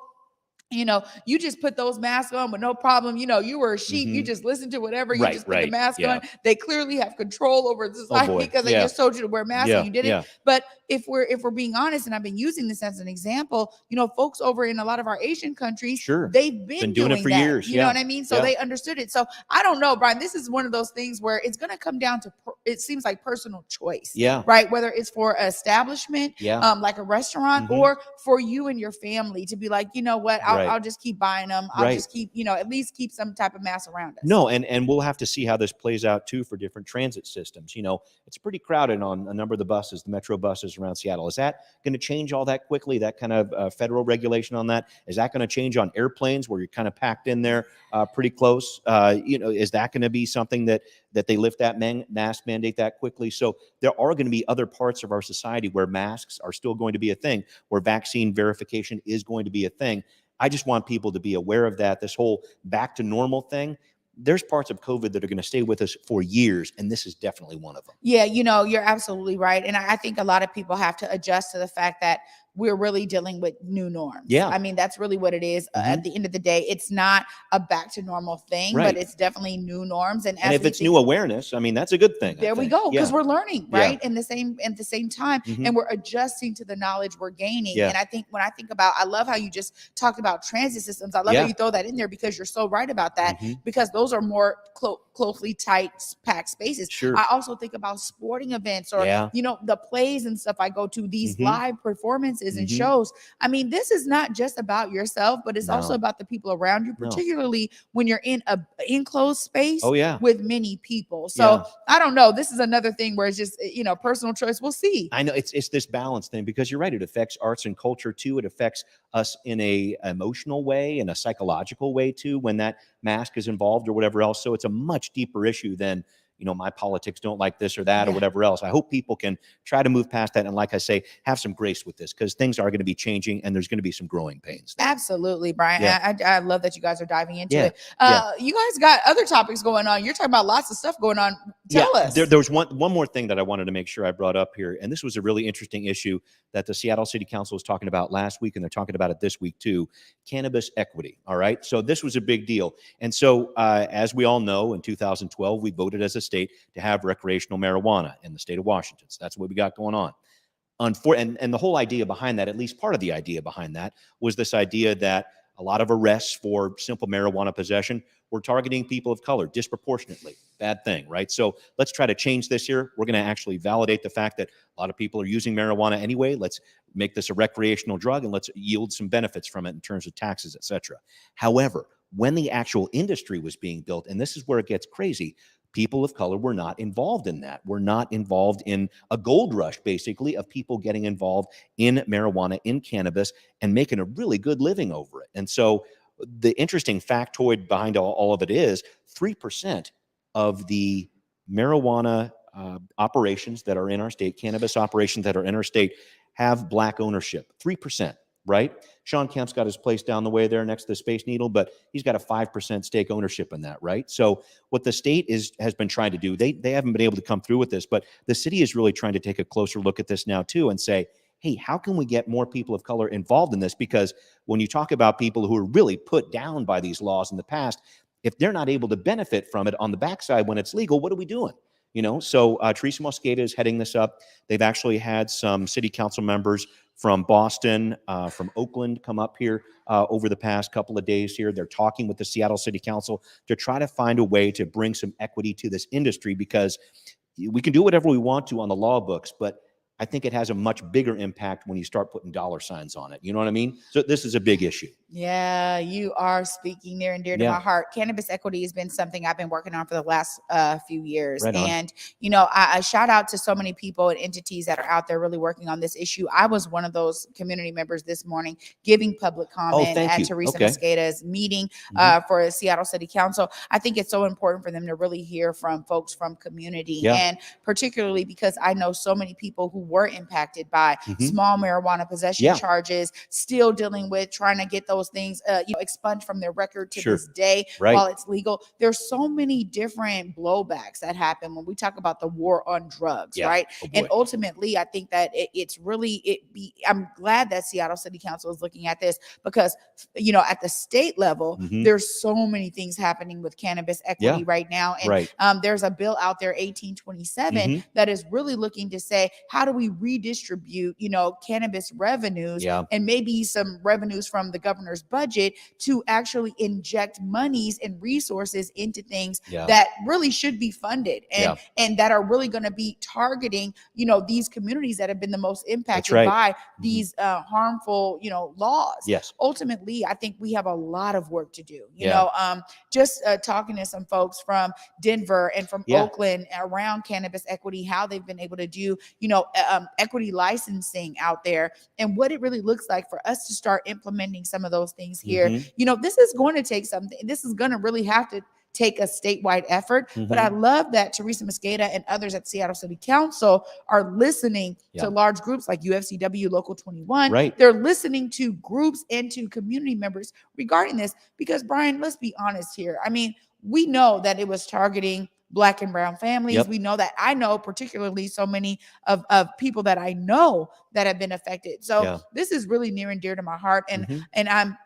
you just put those masks on with no problem. You were a sheep. You just listened to whatever. You just put the mask on. They clearly have control over society because they just told you to wear masks and you didn't. But if we're being honest, and I've been using this as an example, folks over in a lot of our Asian countries, they've been doing it for years. You know what I mean? So they understood it. So I don't know, Brian, this is one of those things where it's going to come down to, it seems like personal choice, right? Whether it's for an establishment, like a restaurant, or for you and your family to be like, you know what, I'll just keep buying them. I'll just keep, at least keep some type of mask around us. No, and we'll have to see how this plays out too for different transit systems. It's pretty crowded on a number of the buses, the metro buses around Seattle. Is that going to change all that quickly? That kind of federal regulation on that? Is that going to change on airplanes where you're kind of packed in there pretty close? Is that going to be something that they lift that mask mandate that quickly? So there are going to be other parts of our society where masks are still going to be a thing, where vaccine verification is going to be a thing. I just want people to be aware of that. This whole back to normal thing, there's parts of COVID that are going to stay with us for years, and this is definitely one of them. Yeah, you're absolutely right. And I think a lot of people have to adjust to the fact that we're really dealing with new norms. Yeah. I mean, that's really what it is. At the end of the day, it's not a back to normal thing, but it's definitely new norms. And if it's new awareness, I mean, that's a good thing. There we go. Because we're learning, right? At the same time, and we're adjusting to the knowledge we're gaining. And I think when I think about, I love how you just talked about transit systems. I love how you throw that in there because you're so right about that, because those are more closely tight packed spaces. I also think about sporting events or, the plays and stuff I go to, these live performances and shows. I mean, this is not just about yourself, but it's also about the people around you, particularly when you're in a enclosed space with many people. So I don't know. This is another thing where it's just, personal choice. We'll see. I know it's this balance thing, because you're right. It affects arts and culture too. It affects us in a emotional way, in a psychological way too, when that mask is involved or whatever else. So it's a much deeper issue than, my politics don't like this or that or whatever else. I hope people can try to move past that. And like I say, have some grace with this, because things are going to be changing and there's going to be some growing pains. Absolutely, Brian. I love that you guys are diving into it. You guys got other topics going on. You're talking about lots of stuff going on. Tell us. There was one more thing that I wanted to make sure I brought up here. And this was a really interesting issue that the Seattle City Council was talking about last week, and they're talking about it this week too. Cannabis equity. All right. So this was a big deal. And so as we all know, in 2012, we voted as a state to have recreational marijuana in the state of Washington. So that's what we got going on. And the whole idea behind that, at least part of the idea behind that, was this idea that a lot of arrests for simple marijuana possession were targeting people of color disproportionately. Bad thing, right? So let's try to change this here. We're going to actually validate the fact that a lot of people are using marijuana anyway. Let's make this a recreational drug and let's yield some benefits from it in terms of taxes, et cetera. However, when the actual industry was being built, and this is where it gets crazy, people of color were not involved in that. We're not involved in a gold rush, basically, of people getting involved in marijuana, in cannabis, and making a really good living over it. And so the interesting factoid behind all of it is 3% of the marijuana operations that are in our state, cannabis operations that are in our state, have Black ownership. 3%. Right? Sean Kemp's got his place down the way there next to the Space Needle, but he's got a 5% stake ownership in that, right? So what the state has been trying to do, they haven't been able to come through with this, but the city is really trying to take a closer look at this now too and say, hey, how can we get more people of color involved in this? Because when you talk about people who are really put down by these laws in the past, if they're not able to benefit from it on the backside when it's legal, what are we doing? You know, so Teresa Mosqueda is heading this up. They've actually had some city council members from Boston, from Oakland come up here over the past couple of days here. They're talking with the Seattle City Council to try to find a way to bring some equity to this industry, because we can do whatever we want to on the law books, but I think it has a much bigger impact when you start putting dollar signs on it. You know what I mean? So this is a big issue. Yeah, you are speaking near and dear to my heart. Cannabis equity has been something I've been working on for the last few years. Right on. And, you know, I shout out to so many people and entities that are out there really working on this issue. I was one of those community members this morning giving public comment at Teresa Mosqueda's meeting for the Seattle City Council. I think it's so important for them to really hear from folks from community, and particularly because I know so many people who were impacted by small marijuana possession charges, still dealing with trying to get those things expunged from their record to this day while it's legal. There's so many different blowbacks that happen when we talk about the war on drugs, right? And ultimately, I think that I'm glad that Seattle City Council is looking at this, because you know, at the state level, there's so many things happening with cannabis equity right now, and there's a bill out there, 1827, that is really looking to say, how do we redistribute, you know, cannabis revenues and maybe some revenues from the governor's budget to actually inject monies and resources into things that really should be funded and that are really going to be targeting, you know, these communities that have been the most impacted by these harmful, you know, laws. Ultimately, I think we have a lot of work to do. You know, just talking to some folks from Denver and from Oakland around cannabis equity, how they've been able to do, you know, equity licensing out there, and what it really looks like for us to start implementing some of those things here. You know, this is going to take something. This is going to really have to take a statewide effort. But I love that Teresa Mosqueda and others at Seattle City Council are listening to large groups like UFCW Local 21. They're listening to groups and to community members regarding this, because Brian, let's be honest here. I mean, we know that it was targeting Black and brown families. We know that. I know particularly so many of people that I know that have been affected. So this is really near and dear to my heart. And I'm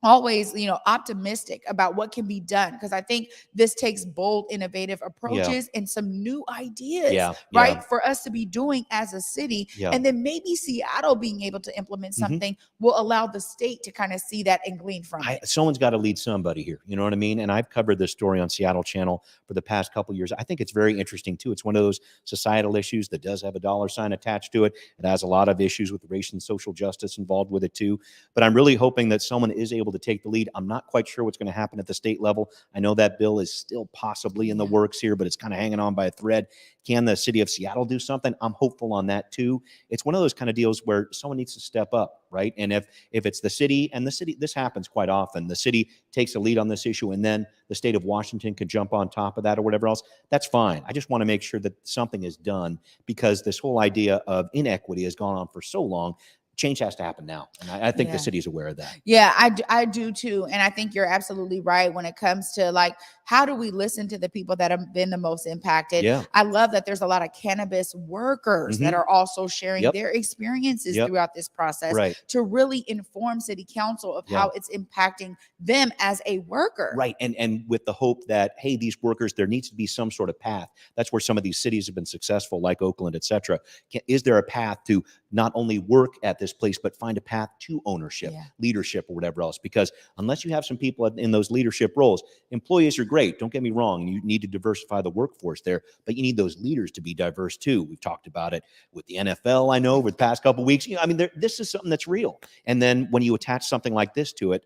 always, you know, optimistic about what can be done, because I think this takes bold, innovative approaches and some new ideas, right, for us to be doing as a city. And then maybe Seattle being able to implement something will allow the state to kind of see that and glean from it. Someone's got to lead somebody here. You know what I mean? And I've covered this story on Seattle Channel for the past couple of years. I think it's very interesting too. It's one of those societal issues that does have a dollar sign attached to it. It has a lot of issues with race and social justice involved with it too. But I'm really hoping that someone is able to take the lead. I'm not quite sure what's going to happen at the state level. I know that bill is still possibly in the works here, but it's kind of hanging on by a thread. Can the city of Seattle do something? I'm hopeful on that too. It's one of those kind of deals where someone needs to step up, right? And if it's the city, and the city, this happens quite often, the city takes a lead on this issue and then the state of Washington could jump on top of that or whatever else, that's fine. I just want to make sure that something is done, because this whole idea of inequity has gone on for so long. Change has to happen now. And I think the city's aware of that. Yeah, I do too. And I think you're absolutely right when it comes to like how do we listen to the people that have been the most impacted? Yeah. I love that there's a lot of cannabis workers that are also sharing their experiences throughout this process to really inform city council of how it's impacting them as a worker. Right. And with the hope that, hey, these workers, there needs to be some sort of path. That's where some of these cities have been successful, like Oakland, et cetera. Is there a path to not only work at this place, but find a path to ownership, leadership, or whatever else? Because unless you have some people in those leadership roles, employees are great. Don't get me wrong. You need to diversify the workforce there, but you need those leaders to be diverse too. We've talked about it with the NFL, I know, over the past couple of weeks. I mean, this is something that's real. And then when you attach something like this to it,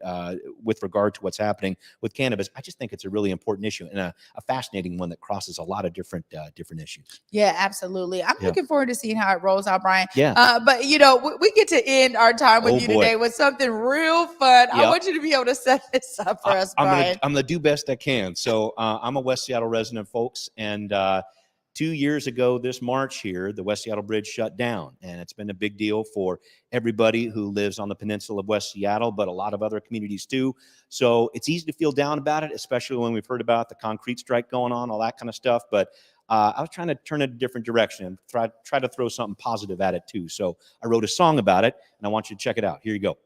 with regard to what's happening with cannabis, I just think it's a really important issue and a fascinating one that crosses a lot of different issues. Yeah, absolutely. I'm looking forward to seeing how it rolls out, Brian. Yeah. But we get to end our time with you today with something real fun. I want you to be able to set this up for us, Brian. I'm going to do best I can. So I'm a West Seattle resident, folks, and 2 years ago this March here, the West Seattle Bridge shut down, and it's been a big deal for everybody who lives on the peninsula of West Seattle, but a lot of other communities too. So it's easy to feel down about it, especially when we've heard about the concrete strike going on, all that kind of stuff. But I was trying to turn it a different direction and try to throw something positive at it too. So I wrote a song about it, and I want you to check it out. Here you go.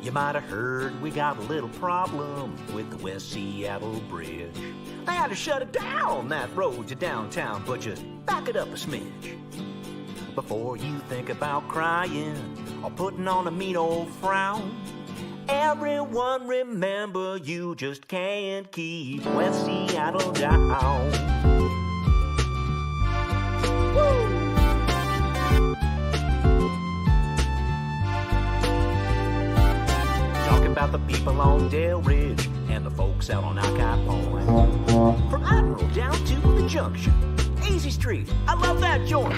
You might have heard we got a little problem with the West Seattle Bridge. They had to shut it down, that road to downtown, but just back it up a smidge. Before you think about crying or putting on a mean old frown, everyone remember you just can't keep West Seattle down. Woo! About the people on Dale Ridge and the folks out on Alki Point. From Admiral down to the Junction, Easy Street, I love that joint.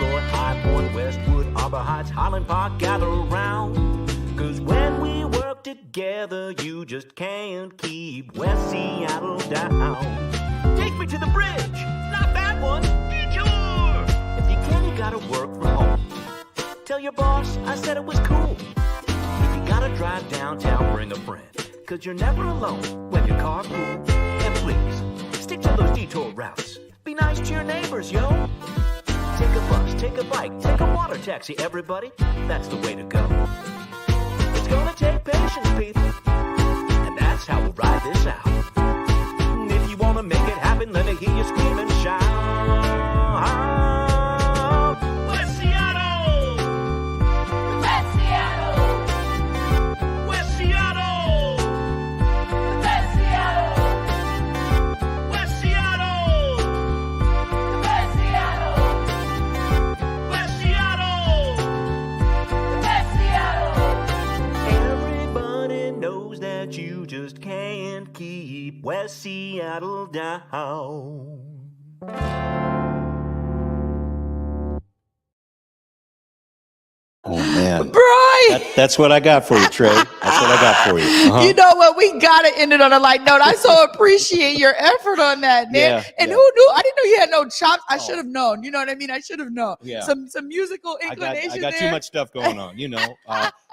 Road, High Point, Westwood, Arbor Heights, Highland Park, gather around. Cause when we work together, you just can't keep West Seattle down. Take me to the bridge, not that one, detour. If you can, you gotta work from home. Tell your boss I said it was cool. Gotta drive downtown, bring a friend, cause you're never alone when your carpool. And please, stick to those detour routes. Be nice to your neighbors, yo. Take a bus, take a bike, take a water taxi, everybody. That's the way to go. It's gonna take patience, people, and that's how we'll ride this out. And if you wanna make it happen, let me hear you scream and shout. You just can't keep West Seattle down. Oh, man. Brian! That's what I got for you, Trey. That's what I got for you. You know what? We got to end it on a light note. I so appreciate your effort on that, man. Who knew? I didn't know you had no chops. I should have known. You know what I mean? I should have known. Yeah. Some musical inclination I got there. too much stuff going on, you know.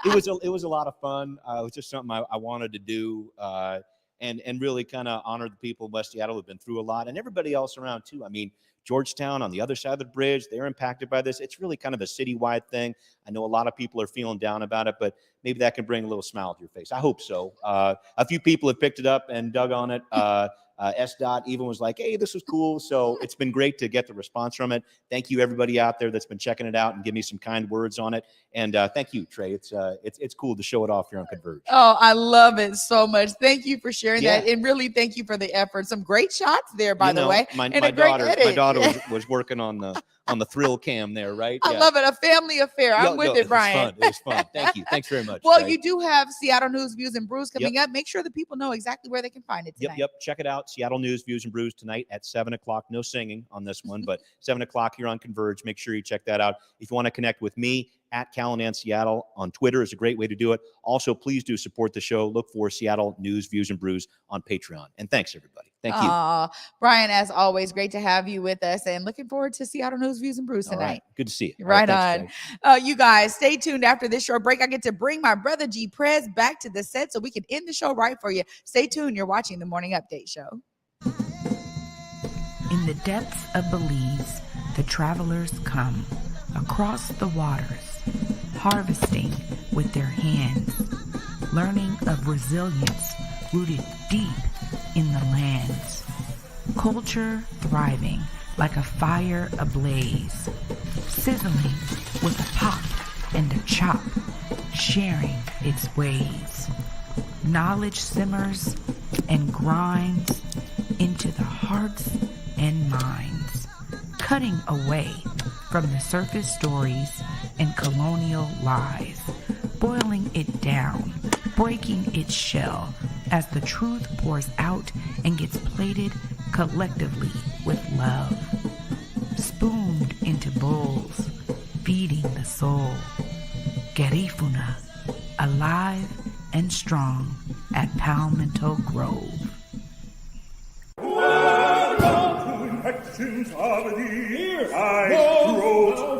It was a lot of fun. It was just something I wanted to do and really kind of honor the people of West Seattle who've been through a lot and everybody else around too. I mean, Georgetown on the other side of the bridge, they're impacted by this. It's really kind of a citywide thing. I know a lot of people are feeling down about it, but maybe that can bring a little smile to your face. I hope so. A few people have picked it up and dug on it. S-Dot even was like, hey, this was cool. So it's been great to get the response from it. Thank you, everybody out there that's been checking it out and give me some kind words on it. And thank you, Trey. It's cool to show it off here on Converge. Oh, I love it so much. Thank you for sharing that. And really thank you for the effort. Some great shots there, by the way. My and daughter was working on the thrill cam there, right? I love it. A family affair. I'm with it, Brian. It was fun. Thank you. Thanks very much. Well, Trey. you do have Seattle News, Views, and Brews coming up. Make sure the people know exactly where they can find it tonight. Yep. Check it out. Seattle News, Views, and Brews tonight at 7 o'clock. No singing on this one, but 7 o'clock here on Converge. Make sure you check that out. If you want to connect with me, at Callanan Seattle on Twitter is a great way to do it. Also, please do support the show. Look for Seattle News, Views, and Brews on Patreon. And thanks, everybody. Thank you. Brian, as always, great to have you with us, and looking forward to Seattle News, Views, and Brews tonight. All right. Good to see you. Right thanks, on. You guys, stay tuned after this short break. I get to bring my brother G Prez back to the set so we can end the show right for you. Stay tuned. You're watching the Morning Update Show. In the depths of Belize, the travelers come across the waters, harvesting with their hands, learning of resilience rooted deep in the lands. Culture thriving like a fire ablaze, sizzling with a pop and a chop, sharing its ways. Knowledge simmers and grinds into the hearts and minds, cutting away from the surface stories and colonial lies, boiling it down, breaking its shell as the truth pours out and gets plated collectively with love, spooned into bowls, feeding the soul. Garifuna, alive and strong at Palmetto Grove. Infections of the high roads,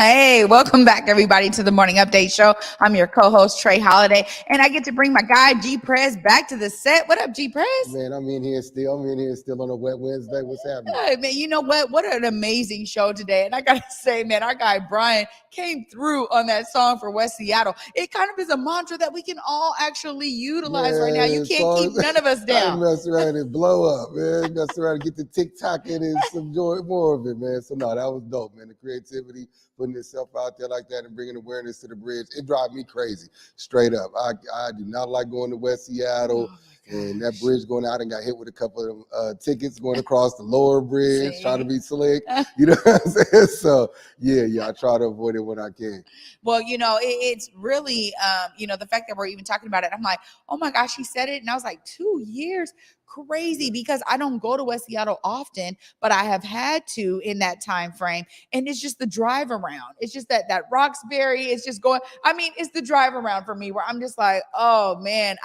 Hey, welcome back, everybody, to the Morning Update Show. I'm your co-host, Trey Holiday, and I get to bring my guy, G Prez, back to the set. What up, G Prez? Man, I'm in here still on a wet Wednesday. What's happening? Hey, man, you know what? What an amazing show today. And I got to say, man, our guy, Brian, came through on that song for West Seattle. It kind of is a mantra that we can all actually utilize right now. You can't keep none of us down. Mess around and blow up, man. Mess around and get the TikTok in and some joy, more of it, man. So, no, that was dope, man. The creativity, putting itself out there like that and bringing awareness to the bridge, it drives me crazy, straight up. I do not like going to West Seattle. And that bridge going out and got hit with a couple of tickets going across the lower bridge, trying to be slick. You know what I'm saying? So, yeah, I try to avoid it when I can. Well, you know, it's really, the fact that we're even talking about it, I'm like, oh my gosh, he said it. And I was like, 2 years? Crazy, because I don't go to West Seattle often, but I have had to in that time frame. And it's just the drive around. It's just that Roxbury, it's just going, it's the drive around for me where I'm just like, oh man,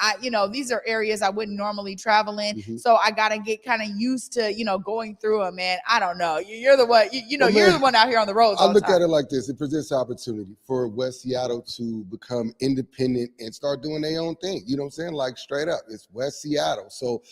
these are areas I wouldn't normally travel in. Mm-hmm. So I got to get kind of used to, going through them, man. I don't know. You're the one, you're the one out here on the roads. I look at it like this. It presents opportunity for West Seattle to become independent and start doing their own thing. You know what I'm saying? Like straight up, it's West Seattle. So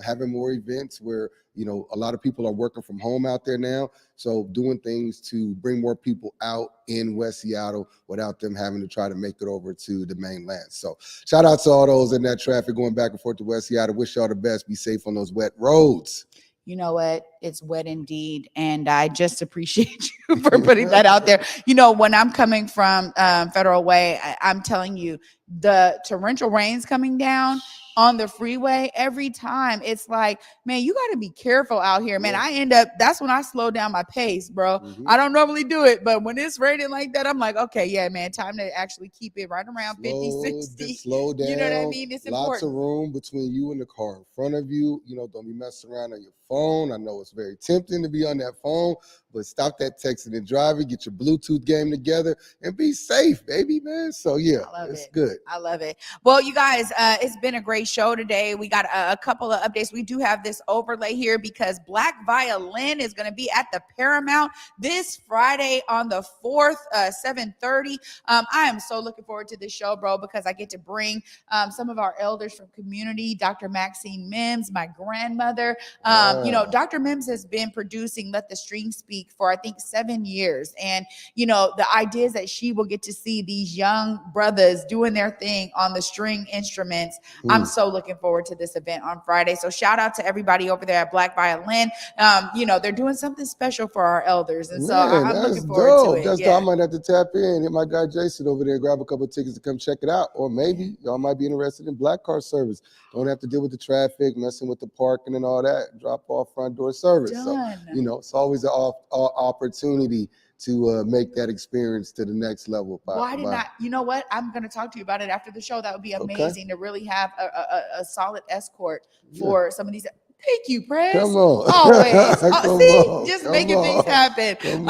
having more events where, a lot of people are working from home out there now. So doing things to bring more people out in West Seattle without them having to try to make it over to the mainland. So shout out to all those in that traffic going back and forth to West Seattle. Wish y'all the best. Be safe on those wet roads. You know what? It's wet indeed. And I just appreciate you for putting that out there. When I'm coming from Federal Way, I'm telling you, the torrential rains coming down on the freeway every time, it's like, man, you got to be careful out here, man. That's when I slow down my pace, bro. Mm-hmm. I don't normally do it, but when it's raining like that, I'm like, okay, yeah, man, time to actually keep it right around 50, 60. Slow down. You know what I mean? It's important. Lots of room between you and the car in front of you. Don't be messing around on your phone. I know it's very tempting to be on that phone, but stop that texting and driving. Get your Bluetooth game together and be safe, baby, man. So yeah, it's good. I love it. Well, you guys, it's been a great show today. We got a couple of updates. We do have this overlay here because Black Violin is going to be at the Paramount this Friday on the 4th, 7:30. I am so looking forward to this show, bro, because I get to bring some of our elders from community, Dr. Maxine Mims, my grandmother. Dr. Mims has been producing Let the Strings Speak for, I think, 7 years. And, the idea is that she will get to see these young brothers doing their thing on the string instruments. I'm so looking forward to this event on Friday. So shout out to everybody over there at Black Violin. They're doing something special for our elders. And so I'm looking forward to it. That's dope. I might have to tap in, hit my guy Jason over there, grab a couple of tickets to come check it out. Or maybe y'all might be interested in black car service. Don't have to deal with the traffic, messing with the parking and all that. Drop off front door service. Done. So, it's always an opportunity to make that experience to the next level. You know what? I'm going to talk to you about it after the show. That would be amazing to really have a solid escort for some of these. Thank you, Prez. Come on. Always. Just making things happen.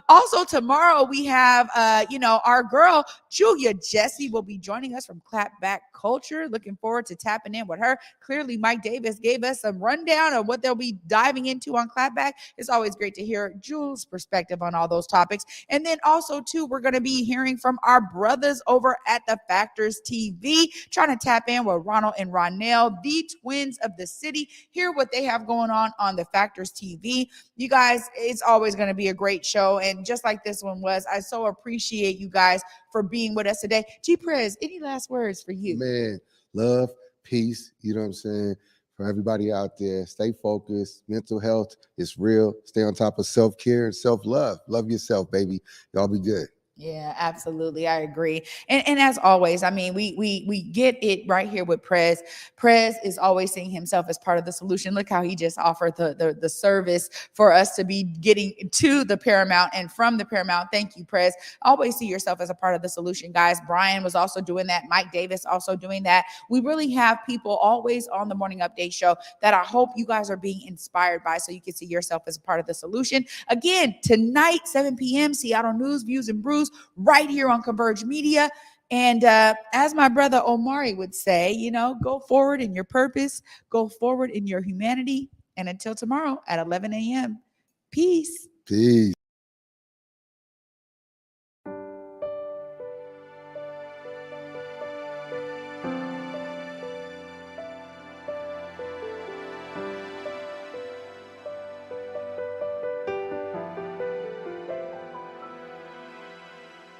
Also, tomorrow we have, our girl, Julia Jesse, will be joining us from Clapback Culture. Looking forward to tapping in with her. Clearly, Mike Davis gave us some rundown of what they'll be diving into on Clapback. It's always great to hear Julie's perspective on all those topics. And then also, too, we're going to be hearing from our brothers over at the Factors TV, trying to tap in with Ronald and Ronell, the twins of the city. Hear what they have going on the Factors TV. You guys, it's always going to be a great show. And just like this one was, I so appreciate you guys for being with us today. G Prez, any last words for you? Man, love, peace, you know what I'm saying? For everybody out there, stay focused. Mental health is real. Stay on top of self-care and self-love. Love yourself, baby. Y'all be good. Yeah, absolutely. I agree. And as always, I mean, we get it right here with Prez. Prez is always seeing himself as part of the solution. Look how he just offered the service for us to be getting to the Paramount and from the Paramount. Thank you, Prez. Always see yourself as a part of the solution, guys. Brian was also doing that. Mike Davis also doing that. We really have people always on the Morning Update show that I hope you guys are being inspired by so you can see yourself as a part of the solution. Again, tonight, 7 p.m., Seattle News, Views and Brews, right here on Converge Media. And as my brother Omari would say, go forward in your purpose, go forward in your humanity. And until tomorrow at 11 a.m., peace. Peace.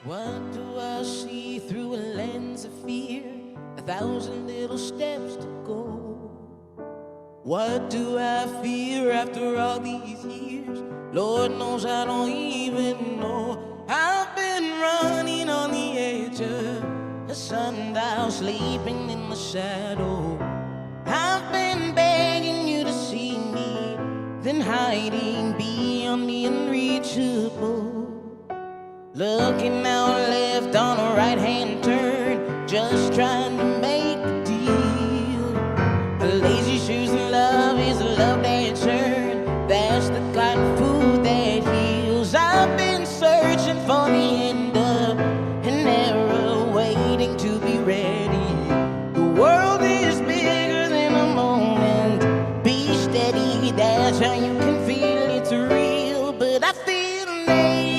What do I see through a lens of fear? 1,000 little steps to go. What do I fear after all these years? Lord knows I don't even know. I've been running on the edge of a sundial, sleeping in the shadow. I've been begging you to see me, then hiding beyond the unreachable. Looking out left on a right-hand turn, just trying to make a deal. A lazy shoes and love is a love that churn. That's the kind of food that heals. I've been searching for the end of an era, waiting to be ready. The world is bigger than a moment. Be steady, that's how you can feel it's real. But I feel naked.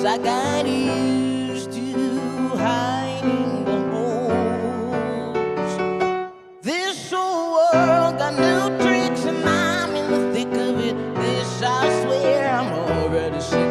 I got used to hiding the holes. This whole world got new tricks and I'm in the thick of it. This I swear I'm already seeing.